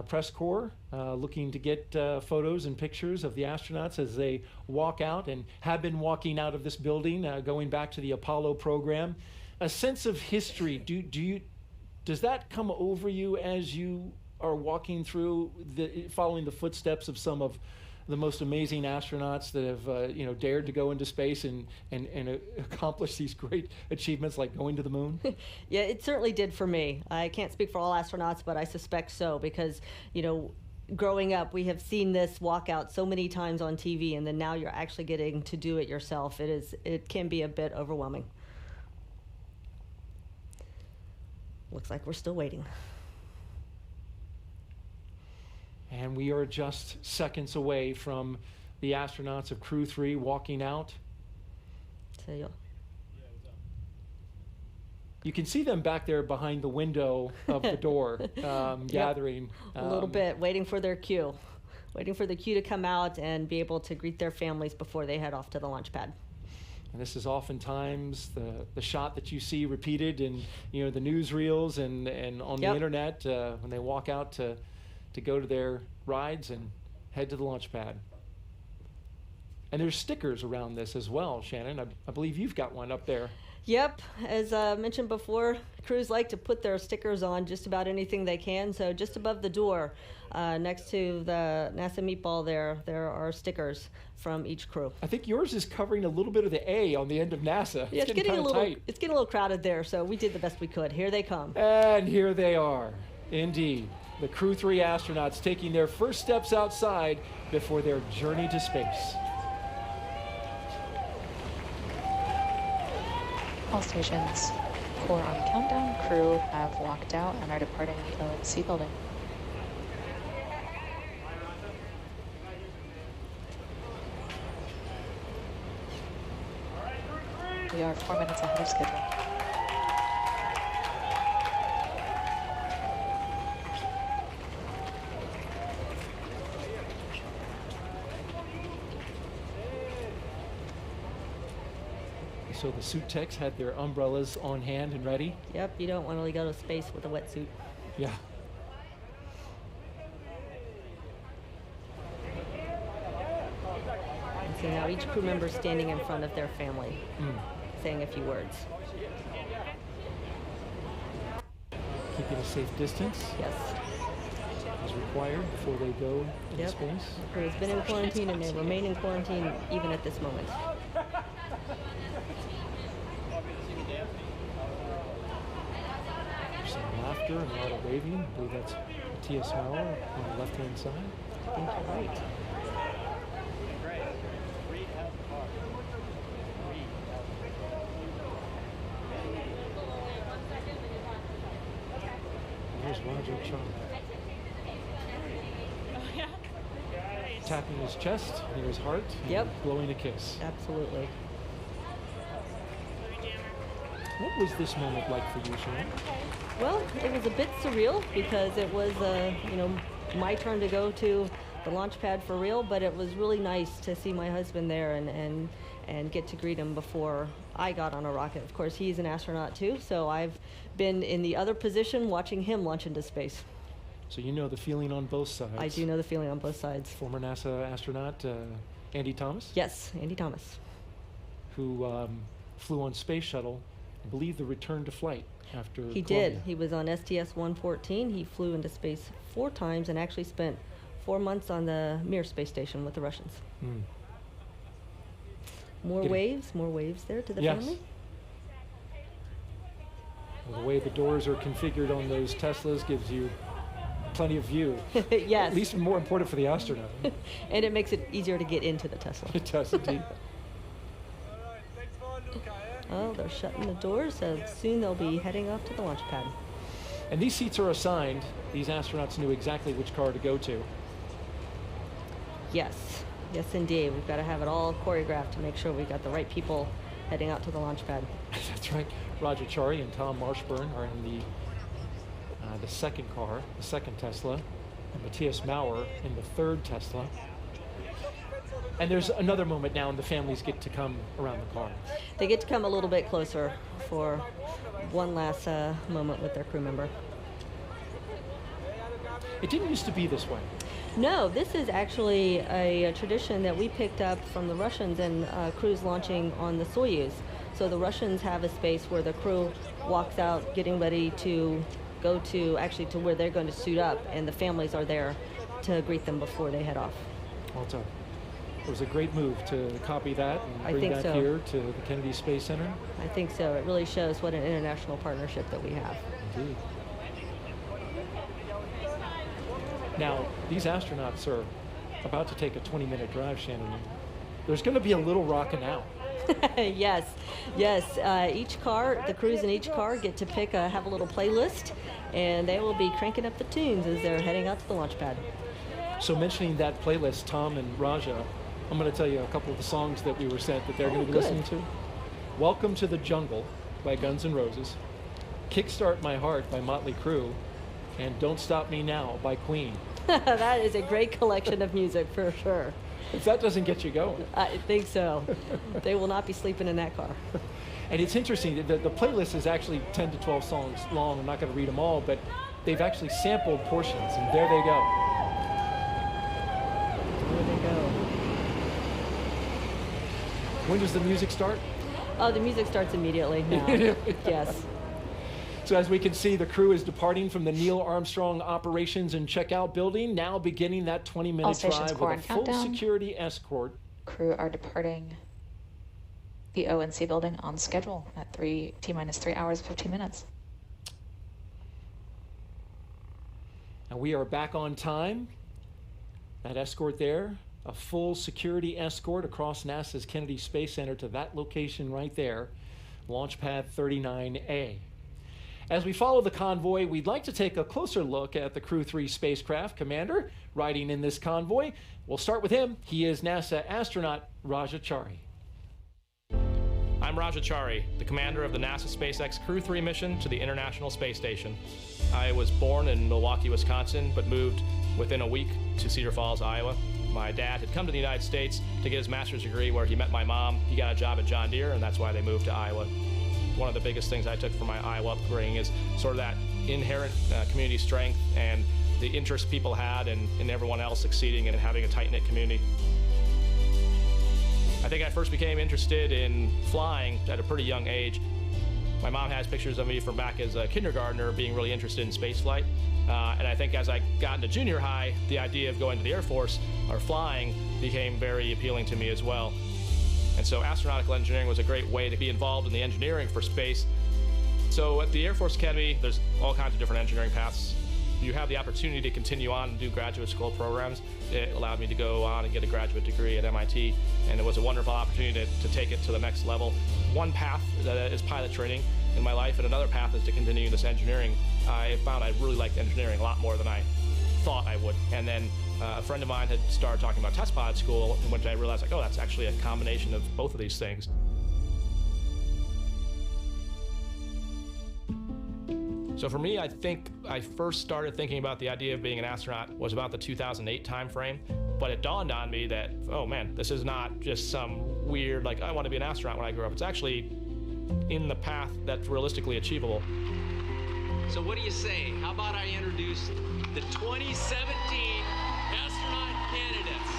press corps looking to get photos and pictures of the astronauts as they walk out and have been walking out of this building, going back to the Apollo program. A sense of history, does that come over you as you are walking through, following the footsteps of some of the most amazing astronauts that have you know, dared to go into space and accomplish these great achievements like going to the moon? Yeah, it certainly did for me. I can't speak for all astronauts, but I suspect so, because, you know, growing up, we have seen this walkout so many times on TV, and then now you're actually getting to do it yourself. It can be a bit overwhelming. Looks like we're still waiting. And we are just seconds away from the astronauts of Crew 3 walking out. So you can see them back there behind the window of the door, gathering. A little bit, waiting for their cue. Waiting for the cue to come out and be able to greet their families before they head off to the launch pad. And this is oftentimes the shot that you see repeated in, you know, the newsreels and on the internet when they walk out to go to their rides and head to the launch pad. And there's stickers around this as well, Shannon. I believe you've got one up there. Yep, as mentioned before, crews like to put their stickers on just about anything they can. So just above the door, next to the NASA meatball there are stickers from each crew. I think yours is covering a little bit of the A on the end of NASA. Yeah, it's getting a little tight. It's getting a little crowded there, so we did the best we could. Here they come. And here they are, indeed. The Crew 3 astronauts taking their first steps outside before their journey to space. All stations, core on countdown, crew have walked out and are departing the O&C building. We are 4 minutes ahead of schedule. So the suit techs had their umbrellas on hand and ready? Yep, you don't want to go to space with a wetsuit. Yeah. So now each crew member is standing in front of their family, saying a few words. Keeping a safe distance. Yes. As required before they go into space. The crew has been in quarantine and they remain in quarantine even at this moment. There's some laughter and a lot of waving. I believe that's Matthias Maurer on the left-hand side. I think you're right. There's Roger Charlie. Tapping his chest near his heart and blowing a kiss. Absolutely. What was this moment like for you, Sharon? Well, it was a bit surreal because it was, my turn to go to the launch pad for real, but it was really nice to see my husband there and get to greet him before I got on a rocket. Of course, he's an astronaut too, so I've been in the other position watching him launch into space. So you know the feeling on both sides. I do know the feeling on both sides. Former NASA astronaut Andy Thomas? Yes, Andy Thomas. Who flew on Space Shuttle, I believe the return to flight after He did. He was on STS-114. He flew into space 4 times and actually spent 4 months on the Mir space station with the Russians. More waves there to the family. Well, the way the doors are configured on those Teslas gives you plenty of view. Yes. At least more important for the astronaut. And it makes it easier to get into the Tesla. It does indeed. Oh, they're shutting the doors, so soon they'll be heading off to the launch pad. And these seats are assigned. These astronauts knew exactly which car to go to. Yes. Yes, indeed. We've got to have it all choreographed to make sure we've got the right people heading out to the launch pad. That's right. Roger Chari and Tom Marshburn are in the second car, the second Tesla, and Matthias Maurer in the third Tesla. And there's another moment now, and the families get to come around the car. They get to come a little bit closer for one last moment with their crew member. It didn't used to be this way. No, this is actually a tradition that we picked up from the Russians and crews launching on the Soyuz. So the Russians have a space where the crew walks out getting ready to go to where they're going to suit up, and the families are there to greet them before they head off. Well done. It was a great move to copy that and bring that here to the Kennedy Space Center. I think so. It really shows what an international partnership that we have. Indeed. Now, these astronauts are about to take a 20-minute drive, Shannon. There's going to be a little rocking out. Yes. Each car, the crews in each car get to have a little playlist, and they will be cranking up the tunes as they're heading out to the launch pad. So mentioning that playlist, Tom and Raja, I'm going to tell you a couple of the songs that we were sent that they're going to be listening to. Welcome to the Jungle by Guns N' Roses, Kickstart My Heart by Motley Crue, and Don't Stop Me Now by Queen. That is a great collection of music for sure. If that doesn't get you going. I think so. They will not be sleeping in that car. And it's interesting, the playlist is actually 10 to 12 songs long. I'm not going to read them all, but they've actually sampled portions, and there they go. There they go. When does the music start? Oh, the music starts immediately now. Yes. So as we can see, the crew is departing from the Neil Armstrong Operations and Checkout building, now beginning that 20-minute drive with a full security escort. Crew are departing the ONC building on schedule at T-minus 3 hours, 15 minutes. And we are back on time. That escort there, a full security escort across NASA's Kennedy Space Center to that location right there, Launch Pad 39A. As we follow the convoy, we'd like to take a closer look at the Crew 3 spacecraft commander riding in this convoy. We'll start with him. He is NASA astronaut Raja Chari. I'm Raja Chari, the commander of the NASA SpaceX Crew 3 mission to the International Space Station. I was born in Milwaukee, Wisconsin, but moved within a week to Cedar Falls, Iowa. My dad had come to the United States to get his master's degree where he met my mom. He got a job at John Deere, and that's why they moved to Iowa. One of the biggest things I took from my Iowa upbringing is sort of that inherent community strength and the interest people had in everyone else succeeding and having a tight-knit community. think I first became interested in flying at a pretty young age. My mom has pictures of me from back as a kindergartner being really interested in space flight. And I think as I got into junior high, the idea of going to the Air Force or flying became very appealing to me as well. And so astronautical engineering was a great way to be involved in the engineering for space. So at the Air Force Academy, there's all kinds of different engineering paths. You have the opportunity to continue on and do graduate school programs. It allowed me to go on and get a graduate degree at MIT, and it was a wonderful opportunity to take it to the next level. One path is pilot training in my life, and another path is to continue this engineering. I found I really liked engineering a lot more than I thought I would. And then a friend of mine had started talking about test pilot school, in which I realized, like, oh, that's actually a combination of both of these things. So for me, I think I first started thinking about the idea of being an astronaut was about the 2008 timeframe, but it dawned on me that, oh man, this is not just some weird, like, I want to be an astronaut when I grow up. It's actually in the path that's realistically achievable. So what do you say? How about I introduce the 2017 astronaut candidates?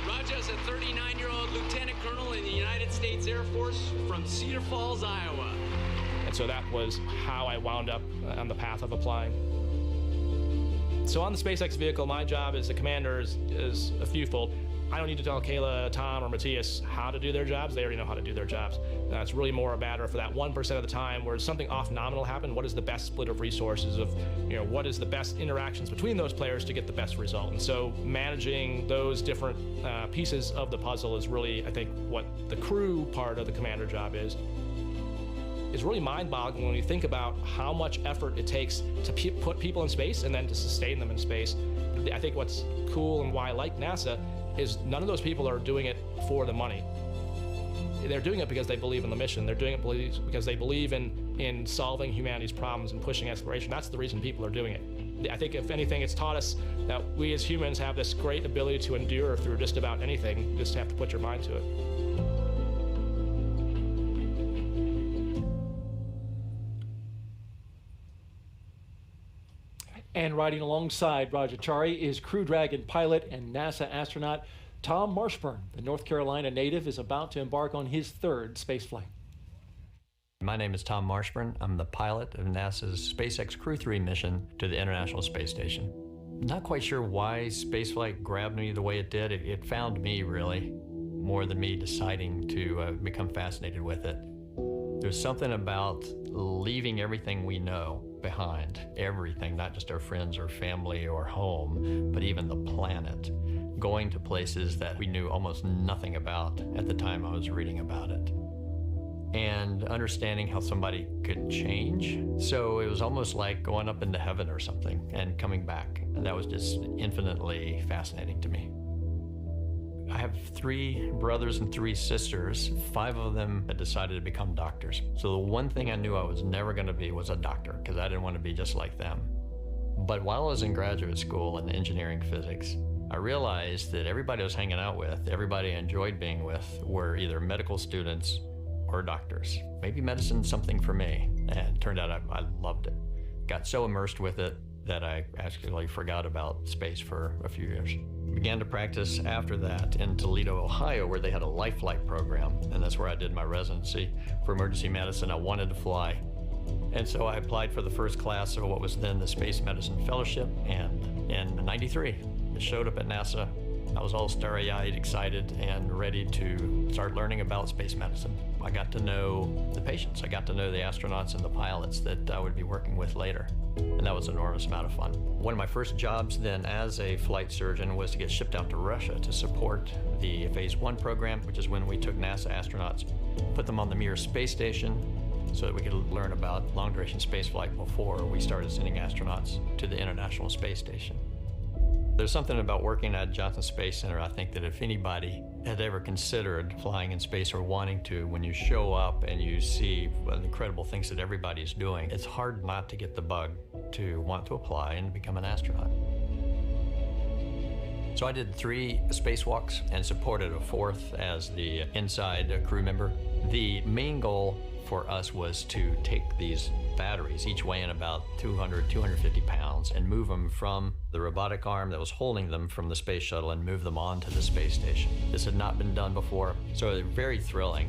Raja's a 39-year-old lieutenant colonel in the United States Air Force from Cedar Falls, Iowa. And so that was how I wound up on the path of applying. So on the SpaceX vehicle, my job as the commander is a fewfold. I don't need to tell Kayla, Tom, or Matthias how to do their jobs. They already know how to do their jobs. It's really more a matter for that 1% of the time where something off nominal happened, what is the best split of resources of, what is the best interactions between those players to get the best result? And so managing those different pieces of the puzzle is really, I think, what the crew part of the commander job is. It's really mind-boggling when you think about how much effort it takes to put people in space and then to sustain them in space. I think what's cool and why I like NASA is none of those people are doing it for the money. They're doing it because they believe in the mission. They're doing it because they believe in solving humanity's problems and pushing exploration. That's the reason people are doing it. I think if anything, it's taught us that we as humans have this great ability to endure through just about anything. You just have to put your mind to it. And riding alongside Rajachari is Crew Dragon pilot and NASA astronaut Tom Marshburn. The North Carolina native is about to embark on his third spaceflight. My name is Tom Marshburn. I'm the pilot of NASA's SpaceX Crew 3 mission to the International Space Station. Not quite sure why spaceflight grabbed me the way it did. It found me, really, more than me deciding to become fascinated with it. There's something about leaving everything we know behind, everything, not just our friends or family or home, but even the planet, going to places that we knew almost nothing about at the time I was reading about it, and understanding how somebody could change. So it was almost like going up into heaven or something and coming back. And that was just infinitely fascinating to me. I have 3 brothers and 3 sisters. 5 of them had decided to become doctors. So the one thing I knew I was never going to be was a doctor, because I didn't want to be just like them. But while I was in graduate school in engineering physics, I realized that everybody I was hanging out with, everybody I enjoyed being with, were either medical students or doctors. Maybe medicine's something for me. And it turned out I loved it. Got so immersed with it that I actually forgot about space for a few years. Began to practice after that in Toledo, Ohio, where they had a life flight program, and that's where I did my residency for emergency medicine. I wanted to fly, and so I applied for the first class of what was then the Space Medicine Fellowship, and in '93, I showed up at NASA. I was all starry-eyed, excited, and ready to start learning about space medicine. I got to know the patients. I got to know the astronauts and the pilots that I would be working with later. And that was an enormous amount of fun. One of my first jobs then as a flight surgeon was to get shipped out to Russia to support the Phase 1 program, which is when we took NASA astronauts, put them on the Mir space station so that we could learn about long-duration spaceflight before we started sending astronauts to the International Space Station. There's something about working at Johnson Space Center, I think, that if anybody had ever considered flying in space or wanting to, when you show up and you see the incredible things that everybody's doing, it's hard not to get the bug to want to apply and become an astronaut. So I did 3 spacewalks and supported a 4th as the inside crew member. The main goal for us was to take these batteries, each weighing about 200, 250 pounds, and move them from the robotic arm that was holding them from the space shuttle and move them onto the space station. This had not been done before, so it was very thrilling.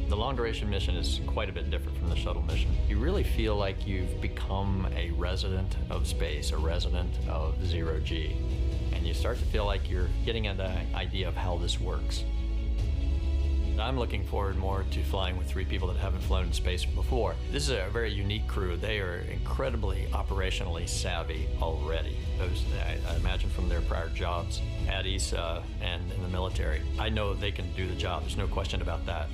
The long-duration mission is quite a bit different from the shuttle mission. You really feel like you've become a resident of space, a resident of zero-G, and you start to feel like you're getting an idea of how this works. I'm looking forward more to flying with 3 people that haven't flown in space before. This is a very unique crew. They are incredibly operationally savvy already. Those, I imagine from their prior jobs at ESA and in the military. I know they can do the job. There's no question about that.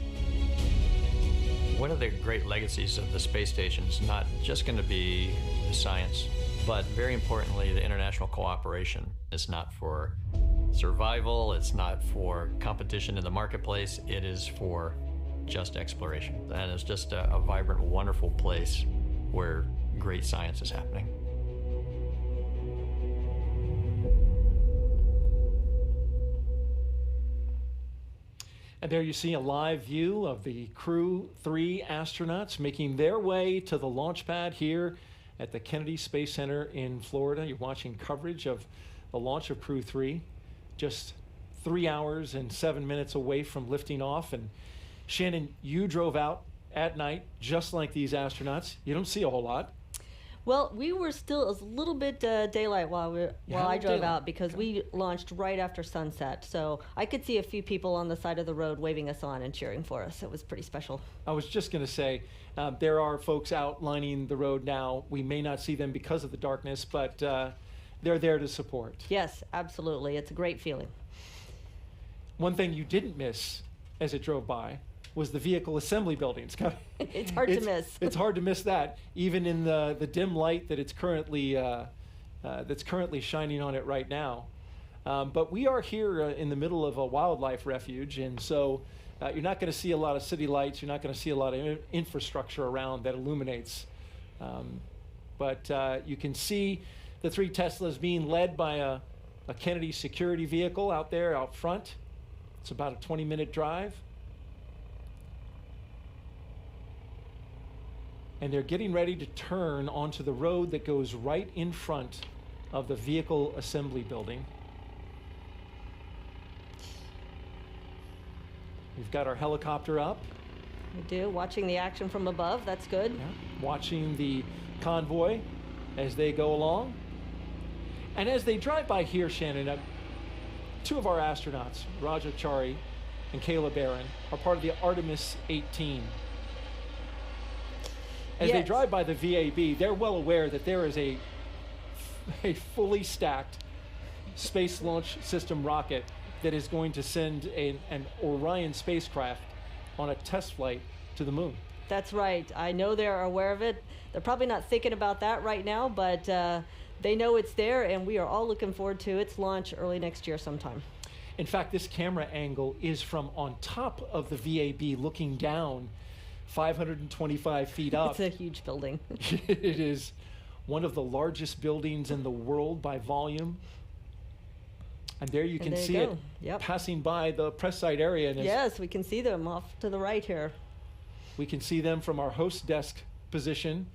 One of the great legacies of the space station is not just going to be the science, but very importantly, the international cooperation. It's not for survival, it's not for competition in the marketplace, it is for just exploration. And it's just a vibrant, wonderful place where great science is happening. And there you see a live view of the Crew 3 astronauts making their way to the launch pad here at the Kennedy Space Center in Florida. You're watching coverage of the launch of Crew 3, just 3 hours and 7 minutes away from lifting off. And Shannon, you drove out at night just like these astronauts. You don't see a whole lot. Well, we were still a little bit daylight while I drove out because we launched right after sunset. So I could see a few people on the side of the road waving us on and cheering for us. It was pretty special. I was just going to say, there are folks out lining the road now. We may not see them because of the darkness, but they're there to support. Yes, absolutely. It's a great feeling. One thing you didn't miss as it drove by was the vehicle assembly building. It's hard to miss. It's hard to miss that, even in the dim light that it's currently shining on it right now. But we are here in the middle of a wildlife refuge, and so you're not going to see a lot of city lights. You're not going to see a lot of infrastructure around that illuminates. But you can see the 3 Teslas being led by a Kennedy security vehicle out there out front. It's about a 20-minute drive. And they're getting ready to turn onto the road that goes right in front of the vehicle assembly building. We've got our helicopter up. We do, watching the action from above, that's good. Yeah. Watching the convoy as they go along. And as they drive by here, Shannon, 2 of our astronauts, Raja Chari and Kayla Barron, are part of the Artemis 18. As they drive by the VAB, they're well aware that there is a fully stacked Space Launch System rocket that is going to send an Orion spacecraft on a test flight to the moon. That's right. I know they're aware of it. They're probably not thinking about that right now, but they know it's there, and we are all looking forward to its launch early next year sometime. In fact, this camera angle is from on top of the VAB looking down 525 feet up. It's a huge building. It is one of the largest buildings in the world by volume. And there you can see it passing by the press site area. And yes, we can see them off to the right here. We can see them from our host desk position.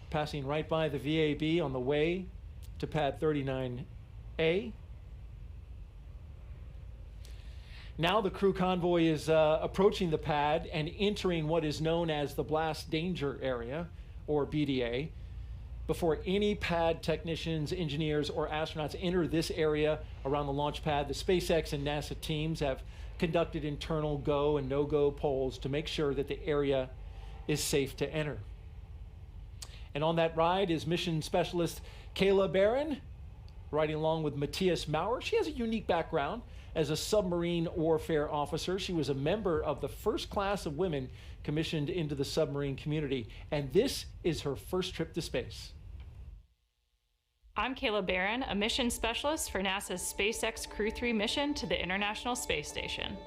Passing right by the VAB on the way to pad 39A. Now the crew convoy is approaching the pad and entering what is known as the blast danger area, or BDA. Before any pad technicians, engineers, or astronauts enter this area around the launch pad, the SpaceX and NASA teams have conducted internal go and no-go polls to make sure that the area is safe to enter. And on that ride is mission specialist Kayla Barron, riding along with Matthias Maurer. She has a unique background. As a submarine warfare officer, she was a member of the first class of women commissioned into the submarine community, and this is her first trip to space. I'm Kayla Barron, a mission specialist for NASA's SpaceX Crew 3 mission to the International Space Station.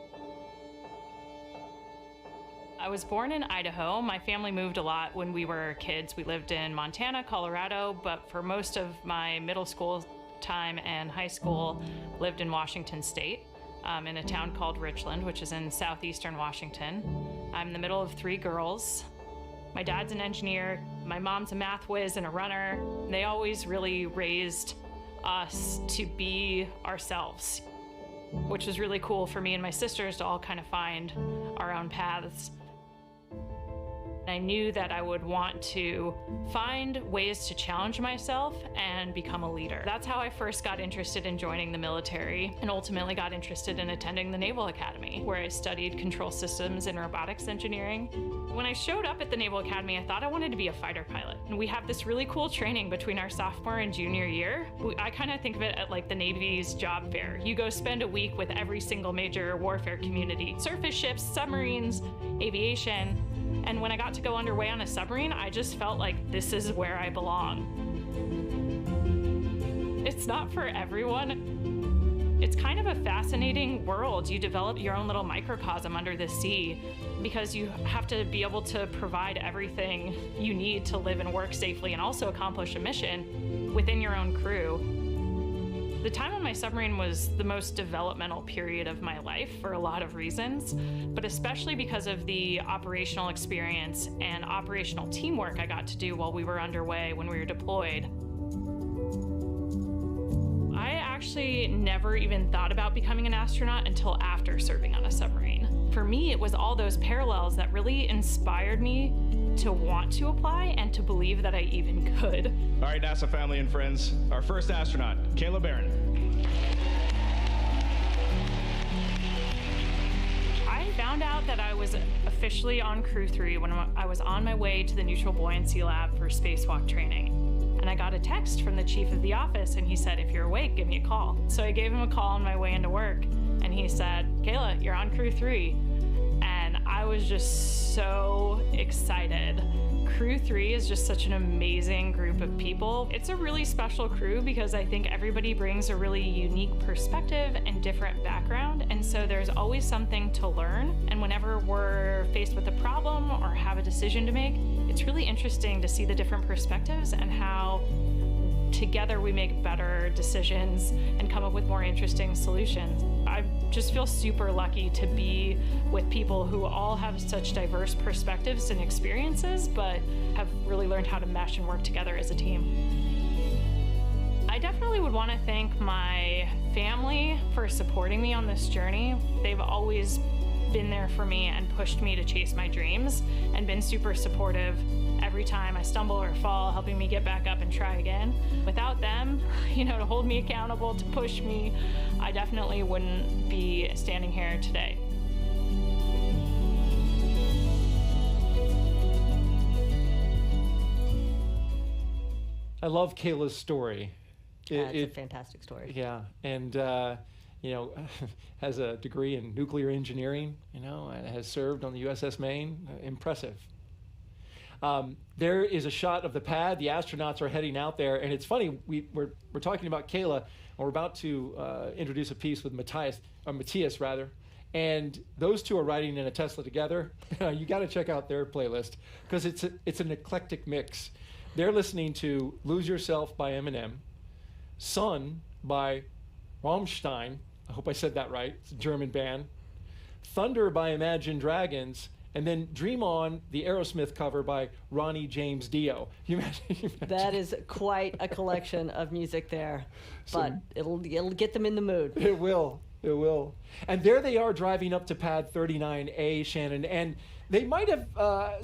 I was born in Idaho. My family moved a lot when we were kids. We lived in Montana, Colorado, but for most of my middle school time and high school, lived in Washington State. in a town called Richland, which is in southeastern Washington. I'm the middle of 3 girls. My dad's an engineer, my mom's a math whiz and a runner. They always really raised us to be ourselves, which was really cool for me and my sisters to all kind of find our own paths. I knew that I would want to find ways to challenge myself and become a leader. That's how I first got interested in joining the military and ultimately got interested in attending the Naval Academy, where I studied control systems and robotics engineering. When I showed up at the Naval Academy, I thought I wanted to be a fighter pilot. And we have this really cool training between our sophomore and junior year. I kind of think of it at like the Navy's job fair. You go spend a week with every single major warfare community: surface ships, submarines, aviation. And when I got to go underway on a submarine, I just felt like this is where I belong. It's not for everyone. It's kind of a fascinating world. You develop your own little microcosm under the sea because you have to be able to provide everything you need to live and work safely and also accomplish a mission within your own crew. The time on my submarine was the most developmental period of my life for a lot of reasons, but especially because of the operational experience and operational teamwork I got to do while we were underway when we were deployed. I actually never even thought about becoming an astronaut until after serving on a submarine. For me, it was all those parallels that really inspired me to want to apply and to believe that I even could. All right, NASA family and friends, our first astronaut, Kayla Barron. I found out that I was officially on Crew 3 when I was on my way to the Neutral Buoyancy Lab for spacewalk training. And I got a text from the chief of the office, and he said, "If you're awake, give me a call." So I gave him a call on my way into work, and he said, "Kayla, you're on Crew 3. And I was just so excited. Crew 3 is just such an amazing group of people. It's a really special crew because I think everybody brings a really unique perspective and different background, and so there's always something to learn. And whenever we're faced with a problem or have a decision to make, it's really interesting to see the different perspectives and how together we make better decisions and come up with more interesting solutions. I just feel super lucky to be with people who all have such diverse perspectives and experiences, but have really learned how to mesh and work together as a team. I definitely would want to thank my family for supporting me on this journey. They've always been there for me and pushed me to chase my dreams and been super supportive every time I stumble or fall, helping me get back up and try again. Without them, to hold me accountable, to push me, I definitely wouldn't be standing here today. I love Kayla's story. It's a fantastic story. Yeah, and has a degree in nuclear engineering, and has served on the USS Maine. Impressive. There is a shot of the pad. The astronauts are heading out there, and it's funny. We're talking about Kayla, and we're about to introduce a piece with Matthias, and those two are riding in a Tesla together. You got to check out their playlist because it's an eclectic mix. They're listening to "Lose Yourself" by Eminem, "Sun" by Rammstein. I hope I said that right. It's a German band. "Thunder" by Imagine Dragons. And then "Dream On," the Aerosmith cover by Ronnie James Dio. You imagine. That is quite a collection of music there, but it'll get them in the mood. It will. And there they are driving up to pad 39A, Shannon, and they might have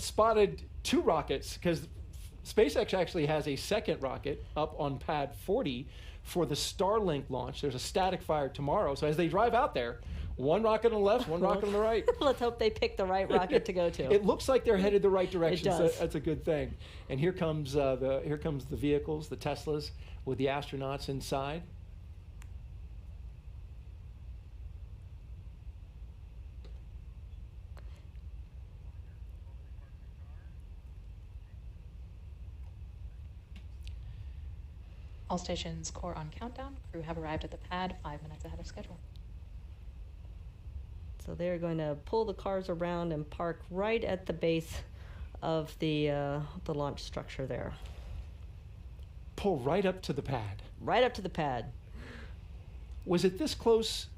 spotted 2 rockets because SpaceX actually has a second rocket up on pad 40 for the Starlink launch. There's a static fire tomorrow, so as they drive out there, 1 rocket on the left, 1 rocket on the right. Let's hope they pick the right rocket to go to. It looks like they're headed the right direction. It does. So that's a good thing. And here comes the vehicles, the Teslas, with the astronauts inside. All stations core on countdown. Crew have arrived at the pad 5 minutes ahead of schedule. So they're going to pull the cars around and park right at the base of the launch structure there. Pull right up to the pad. Right up to the pad. Was it this close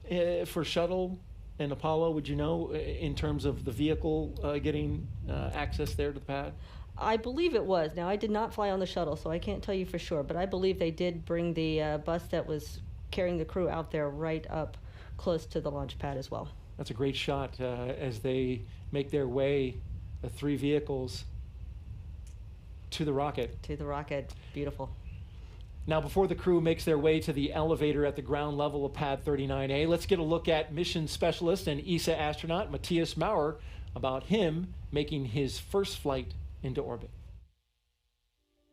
for shuttle and Apollo, would you know, in terms of the vehicle getting access there to the pad? I believe it was. Now, I did not fly on the shuttle, so I can't tell you for sure, but I believe they did bring the bus that was carrying the crew out there right up close to the launch pad as well. That's a great shot as they make their way, the three vehicles, to the rocket. To the rocket. Beautiful. Now, before the crew makes their way to the elevator at the ground level of Pad 39A, let's get a look at mission specialist and ESA astronaut Matthias Maurer about him making his first flight into orbit.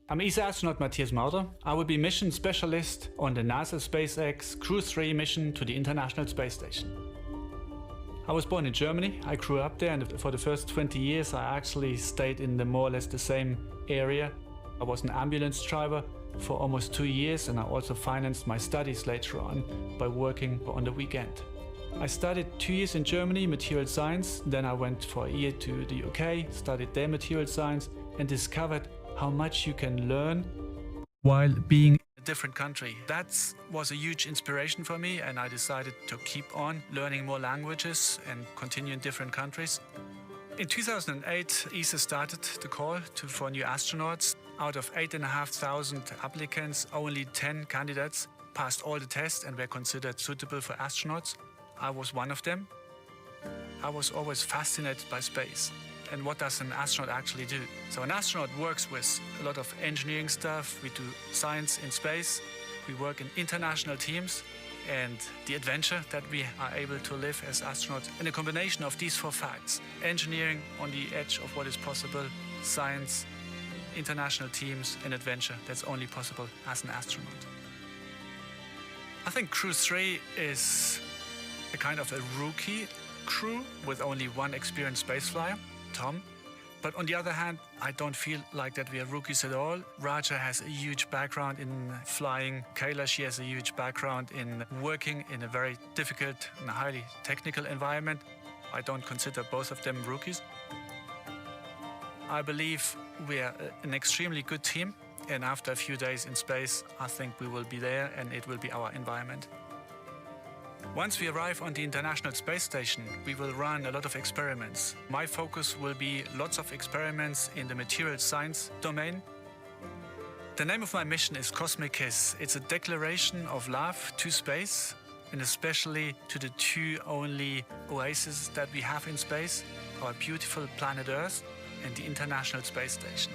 I'm ESA astronaut Matthias Maurer. I will be mission specialist on the NASA SpaceX Crew 3 mission to the International Space Station. I was born in Germany. I grew up there, and for the first 20 years I actually stayed in the more or less the same area. I was an ambulance driver for almost 2 years, and I also financed my studies later on by working on the weekend. I studied 2 years in Germany, material science, then I went for a year to the UK, studied there material science, and discovered how much you can learn while being in a different country. That was a huge inspiration for me, and I decided to keep on learning more languages and continue in different countries. In 2008, ESA started the call for new astronauts. Out of 8,500 applicants, only 10 candidates passed all the tests and were considered suitable for astronauts. I was one of them. I was always fascinated by space. And what does an astronaut actually do? So an astronaut works with a lot of engineering stuff. We do science in space. We work in international teams. And the adventure that we are able to live as astronauts. And a combination of these four facts: engineering on the edge of what is possible, science, international teams, and adventure that's only possible as an astronaut. I think Crew 3 is a kind of a rookie crew with only one experienced spaceflyer, Tom. But on the other hand, I don't feel like that we are rookies at all. Raja has a huge background in flying. Kayla, she has a huge background in working in a very difficult and highly technical environment. I don't consider both of them rookies. I believe we are an extremely good team, and after a few days in space, I think we will be there and it will be our environment. Once we arrive on the International Space Station, we will run a lot of experiments. My focus will be lots of experiments in the material science domain. The name of my mission is Cosmic Kiss. It's a declaration of love to space, and especially to the two only oases that we have in space, our beautiful planet Earth and the International Space Station.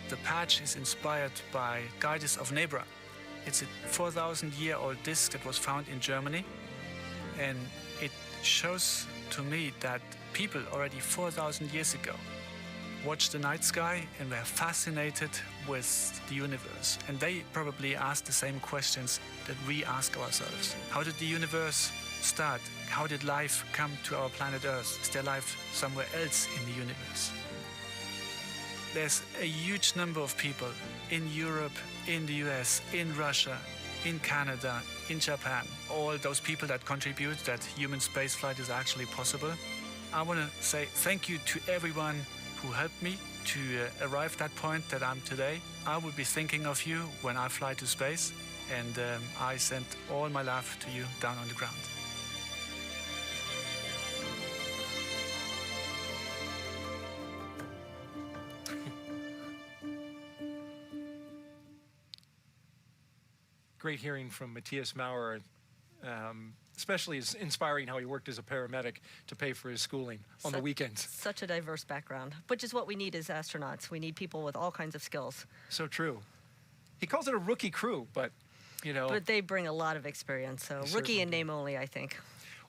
The patch is inspired by Guides of Nebra. It's a 4,000-year-old disk that was found in Germany. And it shows to me that people already 4,000 years ago watched the night sky and were fascinated with the universe. And they probably asked the same questions that we ask ourselves. How did the universe start? How did life come to our planet Earth? Is there life somewhere else in the universe? There's a huge number of people in Europe, in the US, in Russia, in Canada, in Japan, all those people that contribute that human spaceflight is actually possible. I want to say thank you to everyone who helped me to arrive at that point that I'm today. I will be thinking of you when I fly to space, and I send all my love to you down on the ground. Great hearing from Matthias Maurer, especially it's inspiring how he worked as a paramedic to pay for his schooling on the weekends. Such a diverse background, which is what we need as astronauts. We need people with all kinds of skills. So true. He calls it a rookie crew, but, you know. But they bring a lot of experience, so rookie in name only, I think.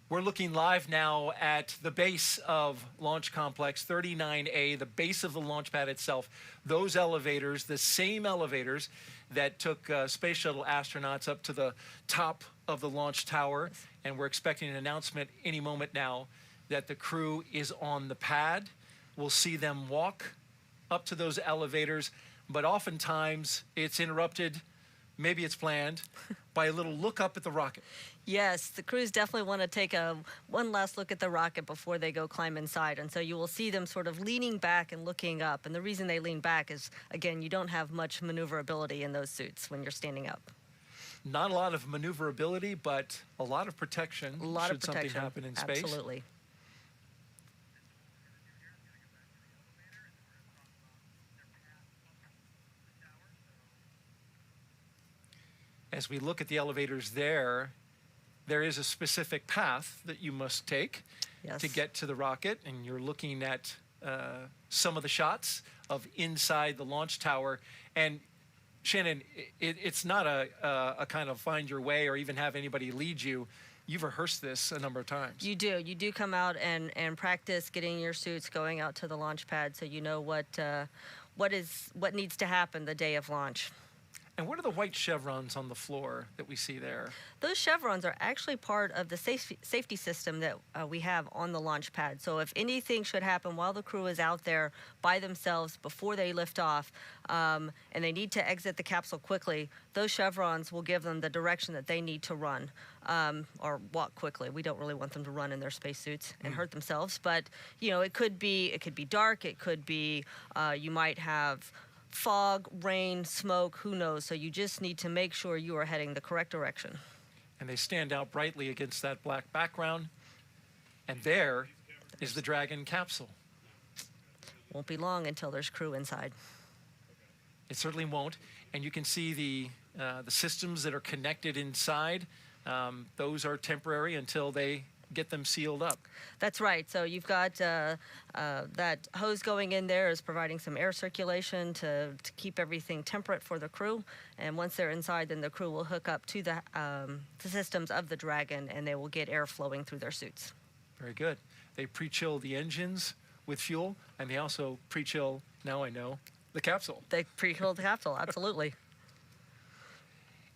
We're looking live now at the base of Launch Complex 39A, the base of the launch pad itself. Those elevators, the same elevators that took space shuttle astronauts up to the top of the launch tower. And we're expecting an announcement any moment now that the crew is on the pad. We'll see them walk up to those elevators, but oftentimes it's interrupted, maybe it's planned, by a little look up at the rocket. Yes, the crews definitely want to take one last look at the rocket before they go climb inside. And so you will see them sort of leaning back and looking up. And the reason they lean back is, again, you don't have much maneuverability in those suits when you're standing up. Not a lot of maneuverability, but a lot of protection should something happen in space. Absolutely. As we look at the elevators there is a specific path that you must take to get to the rocket, and you're looking at some of the shots of inside the launch tower. And Shannon, it's not a kind of find your way or even have anybody lead you. You've rehearsed this a number of times. You do. You do come out and practice getting your suits, going out to the launch pad, so you know what needs to happen the day of launch. And what are the white chevrons on the floor that we see there? Those chevrons are actually part of the safety system that we have on the launch pad. So if anything should happen while the crew is out there by themselves before they lift off, and they need to exit the capsule quickly, those chevrons will give them the direction that they need to run or walk quickly. We don't really want them to run in their spacesuits and hurt themselves, but you know, it could be dark, it could be you might have fog, rain, smoke, who knows? So you just need to make sure you are heading the correct direction. And they stand out brightly against that black background. And there is the Dragon capsule. Won't be long until there's crew inside. It certainly won't. And you can see the systems that are connected inside. Those are temporary until they get them sealed up. That's right. So you've got that hose going in there is providing some air circulation to keep everything temperate for the crew. And once they're inside, then the crew will hook up to the systems of the Dragon, and they will get air flowing through their suits. Very good. They pre-chill the engines with fuel, and they also pre-chill, now I know, the capsule. They pre-chill the capsule, absolutely.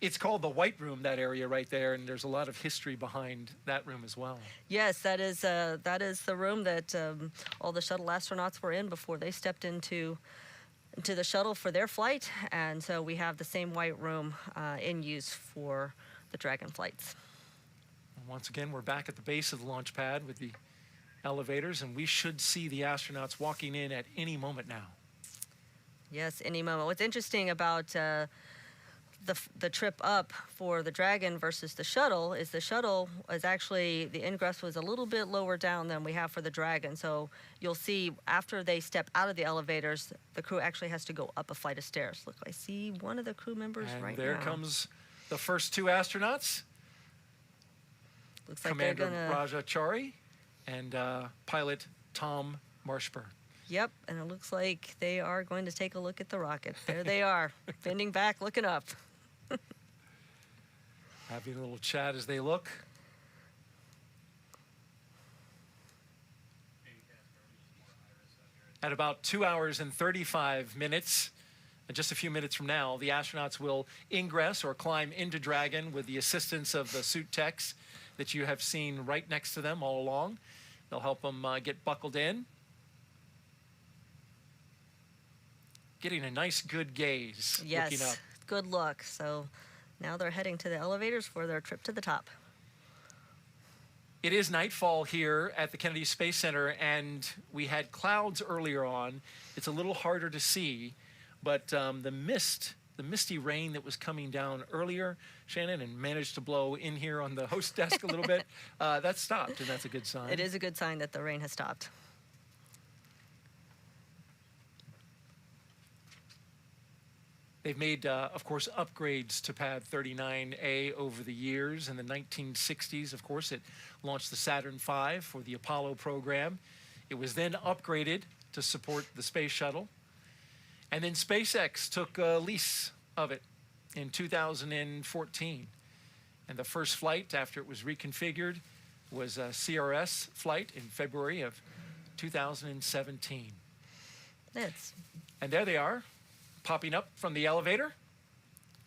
It's called the White Room, that area right there, and there's a lot of history behind that room as well. Yes, that is the room that all the shuttle astronauts were in before they stepped into the shuttle for their flight, and so we have the same White Room in use for the Dragon flights. And once again, we're back at the base of the launch pad with the elevators, and we should see the astronauts walking in at any moment now. Yes, any moment. What's interesting about the trip up for the Dragon versus the shuttle is actually, the ingress was a little bit lower down than we have for the Dragon. So you'll see after they step out of the elevators, the crew actually has to go up a flight of stairs. Look, I see one of the crew members right now. And there comes the first two astronauts. Looks like Commander they're gonna... Raja Chari and pilot Tom Marshburn. Yep, and it looks like they are going to take a look at the rocket. There they are, bending back, looking up. Having a little chat as they look. At about 2 hours and 35 minutes, and just a few minutes from now, the astronauts will ingress or climb into Dragon with the assistance of the suit techs that you have seen right next to them all along. They'll help them get buckled in. Getting a nice good gaze, yes, looking up. Good look. So now they're heading to the elevators for their trip to the top. It is nightfall here at the Kennedy Space Center, and we had clouds earlier on. It's a little harder to see, but the misty rain that was coming down earlier, Shannon, and managed to blow in here on the host desk a little bit, that stopped, and that's a good sign. It is a good sign that the rain has stopped. They've made, of course, upgrades to Pad 39A over the years. In the 1960s, of course, it launched the Saturn V for the Apollo program. It was then upgraded to support the space shuttle. And then SpaceX took a lease of it in 2014. And the first flight after it was reconfigured was a CRS flight in February of 2017. And there they are, popping up from the elevator,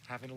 having a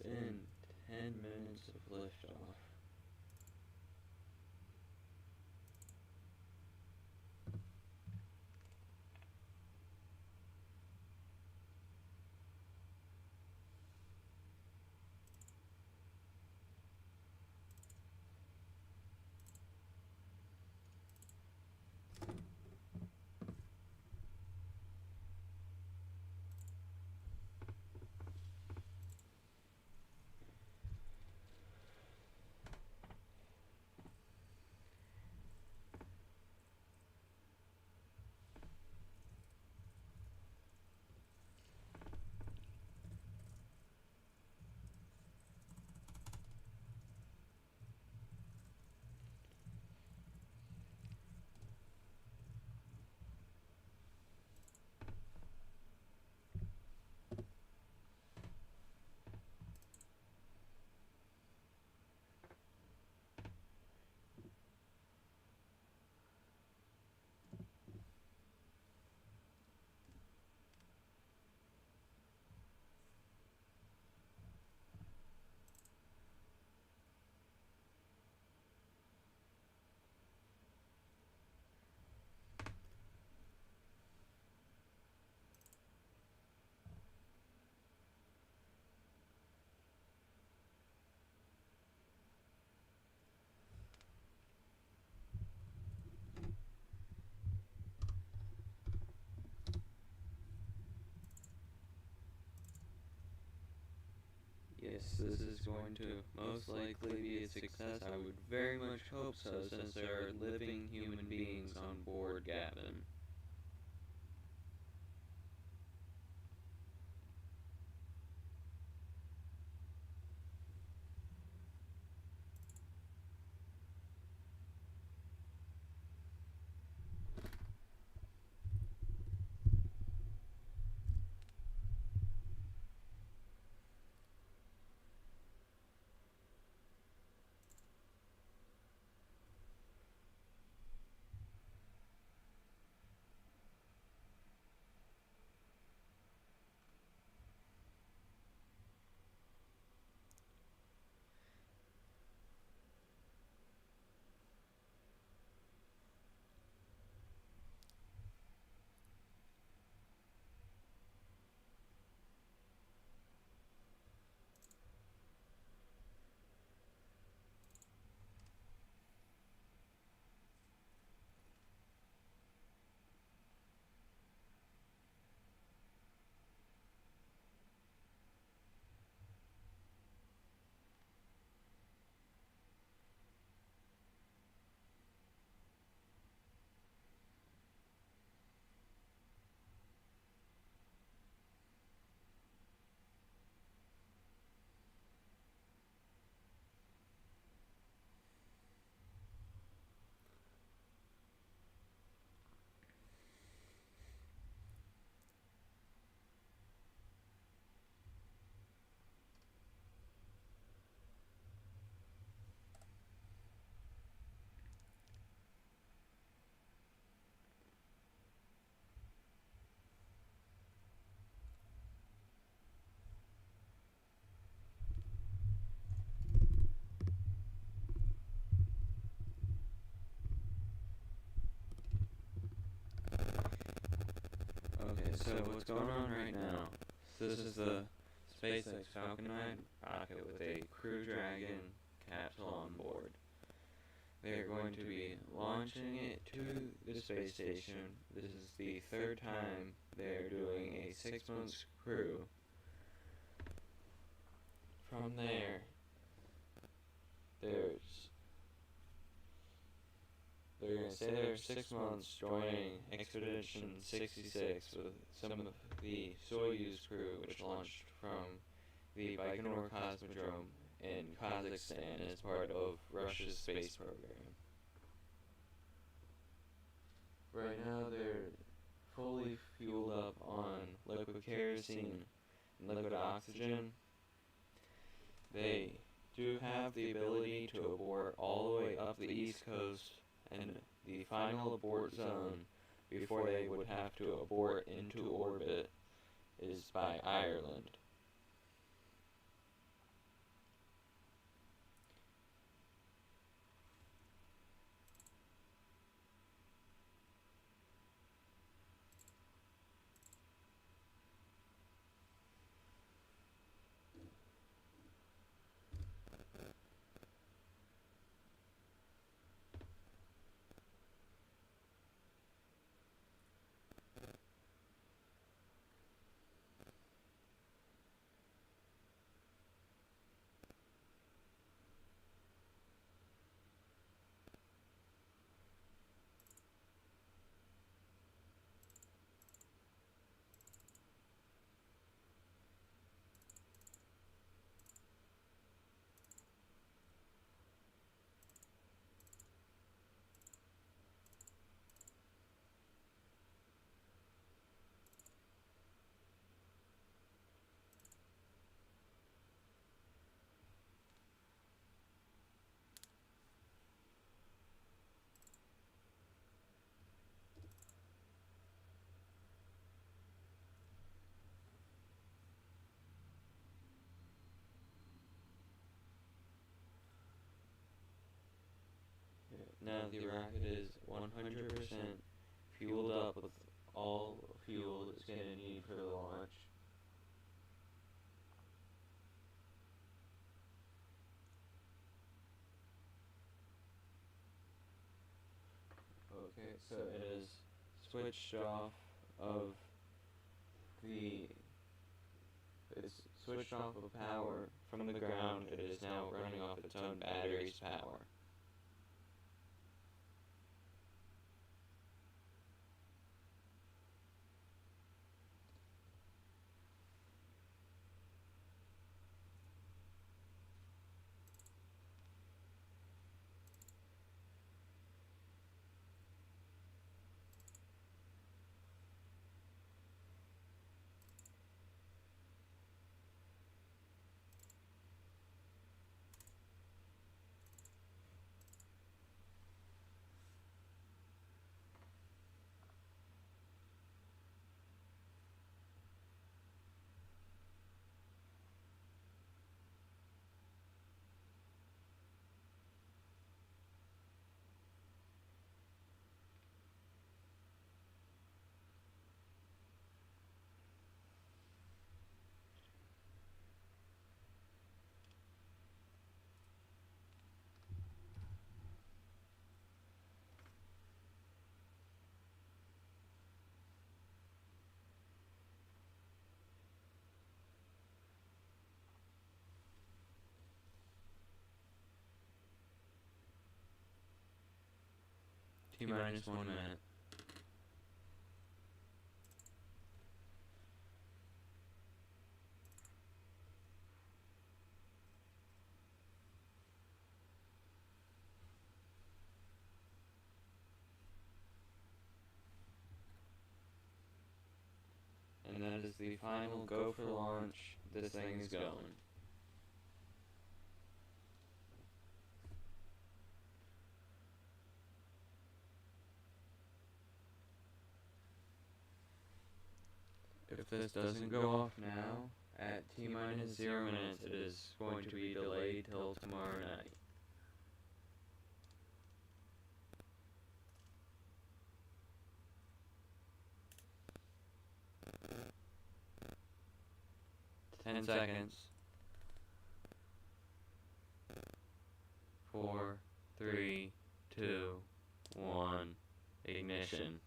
within 10 minutes of liftoff. Yes, this is going to most likely be a success. I would very much hope so, since there are living human beings on board Gavin. Okay, so what's going on right now? This is the SpaceX Falcon 9 rocket with a Crew Dragon capsule on board. They're going to be launching it to the space station. This is the third time they're doing a 6-month crew. From there, they're going to stay there 6 months, joining Expedition 66 with some of the Soyuz crew, which launched from the Baikonur Cosmodrome in Kazakhstan as part of Russia's space program. Right now, they're fully fueled up on liquid kerosene and liquid oxygen. They do have the ability to abort all the way up the East Coast, and the final abort zone before they would have to abort into orbit is by Ireland. Now the rocket is 100% fueled up with all fuel it's going to need for the launch. Okay, so it is switched off of it's switched off of power from the ground. It is now running off its own battery's power. T-minus 1 minute. And that is the final go for launch. This thing is going. If this doesn't go off now, at T-minus 0 minutes, it is going to be delayed till tomorrow night. Ten seconds. 4, 3, 2, 1, ignition.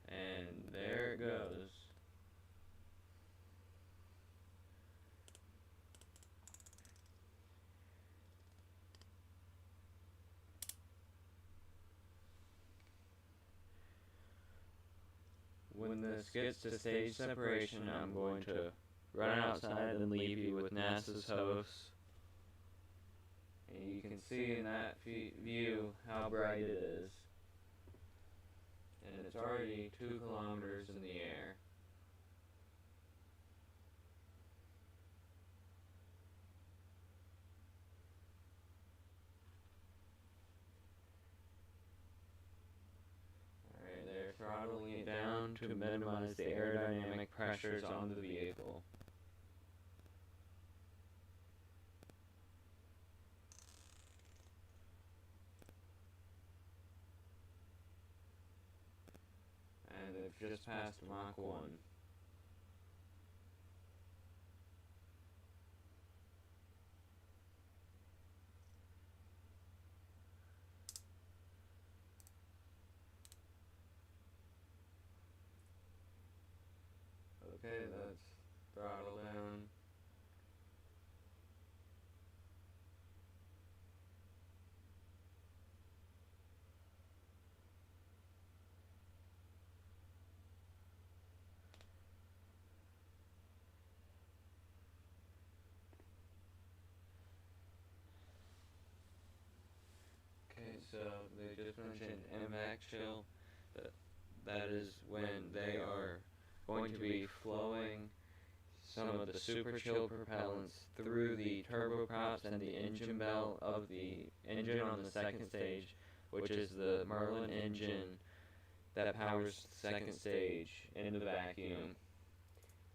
And there it goes. When this gets to stage separation, I'm going to run outside and leave you with NASA's hosts. And you can see in that view how bright it is. And it's already 2 kilometers in the air. Alright, they're throttling it down to minimize the aerodynamic pressures on the vehicle. And they've just passed Mach 1. Okay, that's throttle down. Okay, so they just mentioned MVAC chill. That is when they are going to be flowing some of the super chill propellants through the turboprops and the engine belt of the engine on the second stage, which is the Merlin engine that powers the second stage in the vacuum.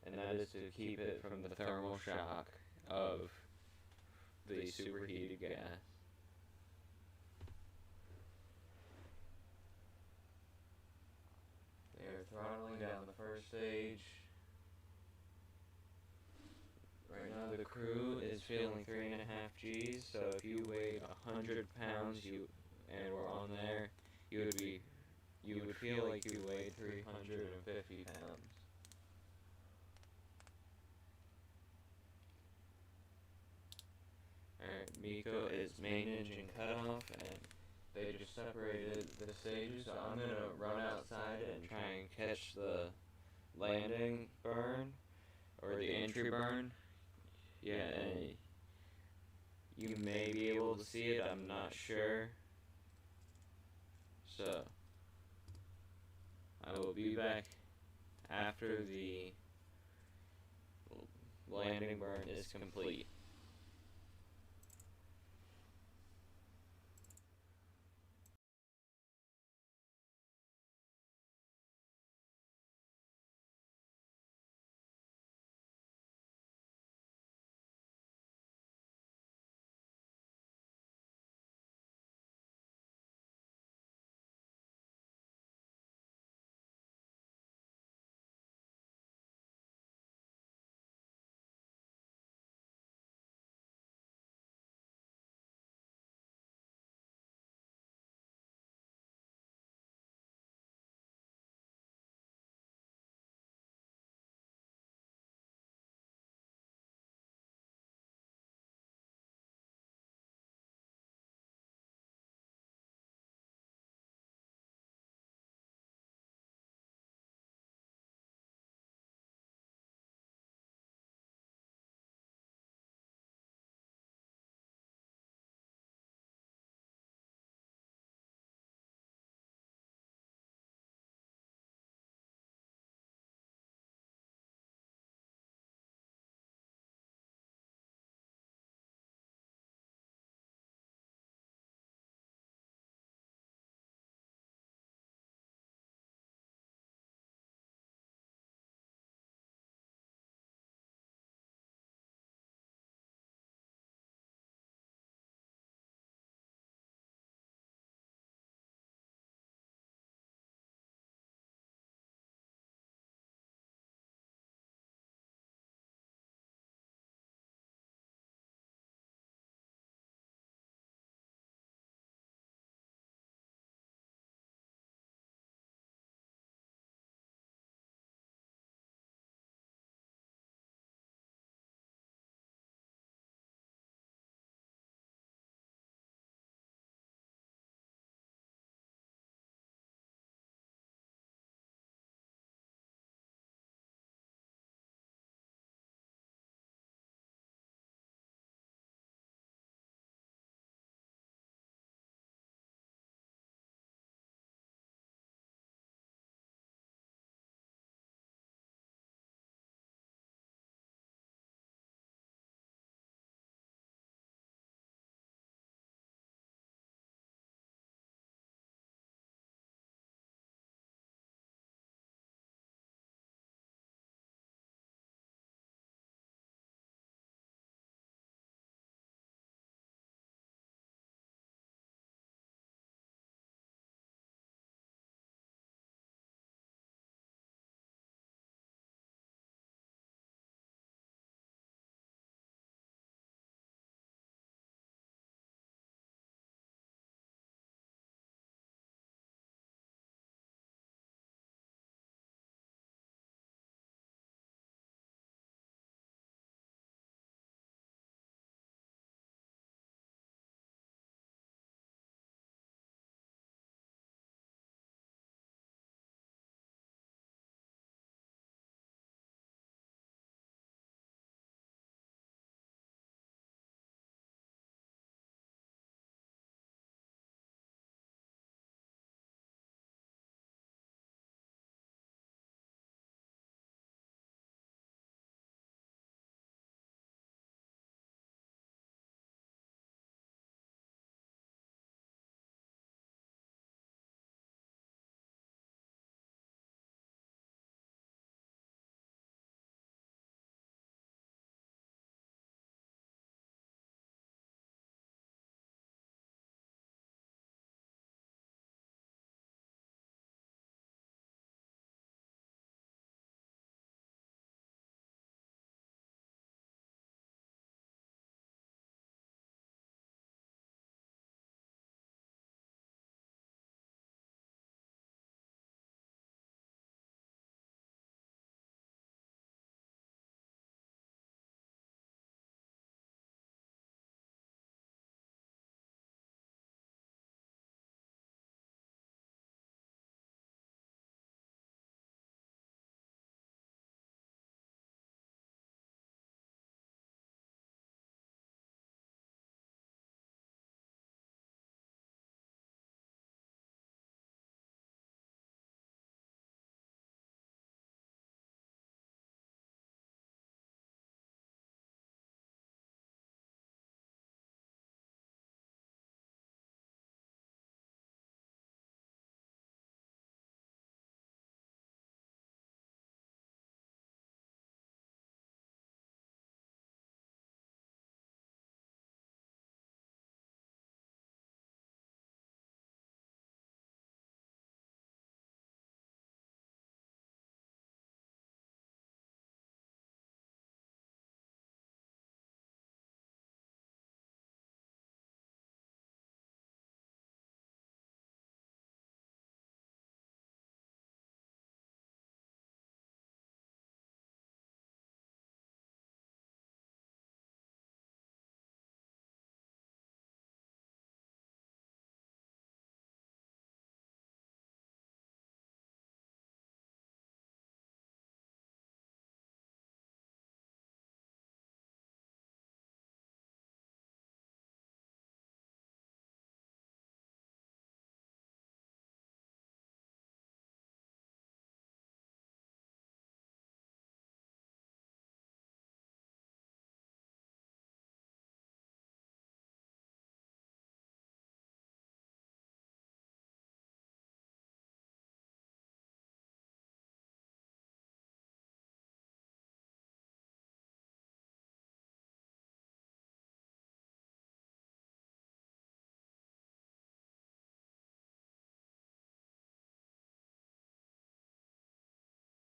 And that is to keep it from the thermal shock of the superheated gas. throttling down the first stage. Right now the crew is feeling 3.5 Gs, so if you weighed 100 pounds and were on there, you would feel like you weighed 350 pounds. Alright, Miko is main engine cut off, and they just separated the stages, so I'm gonna run outside and try and catch the landing burn, or the entry burn. Yeah, and you may be able to see it, I'm not sure. So, I will be back after the landing burn is complete.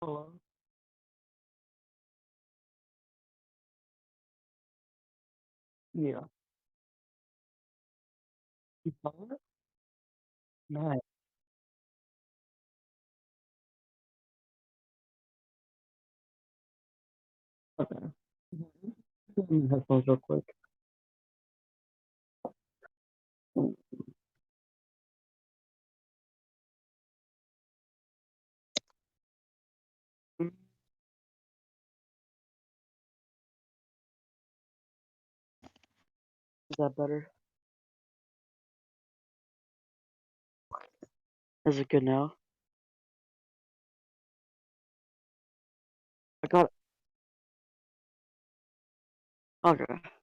Hello? Yeah. You found it? Nice. Okay. Put in the headphones real quick. Is that better? Is it good now? I got it. Okay.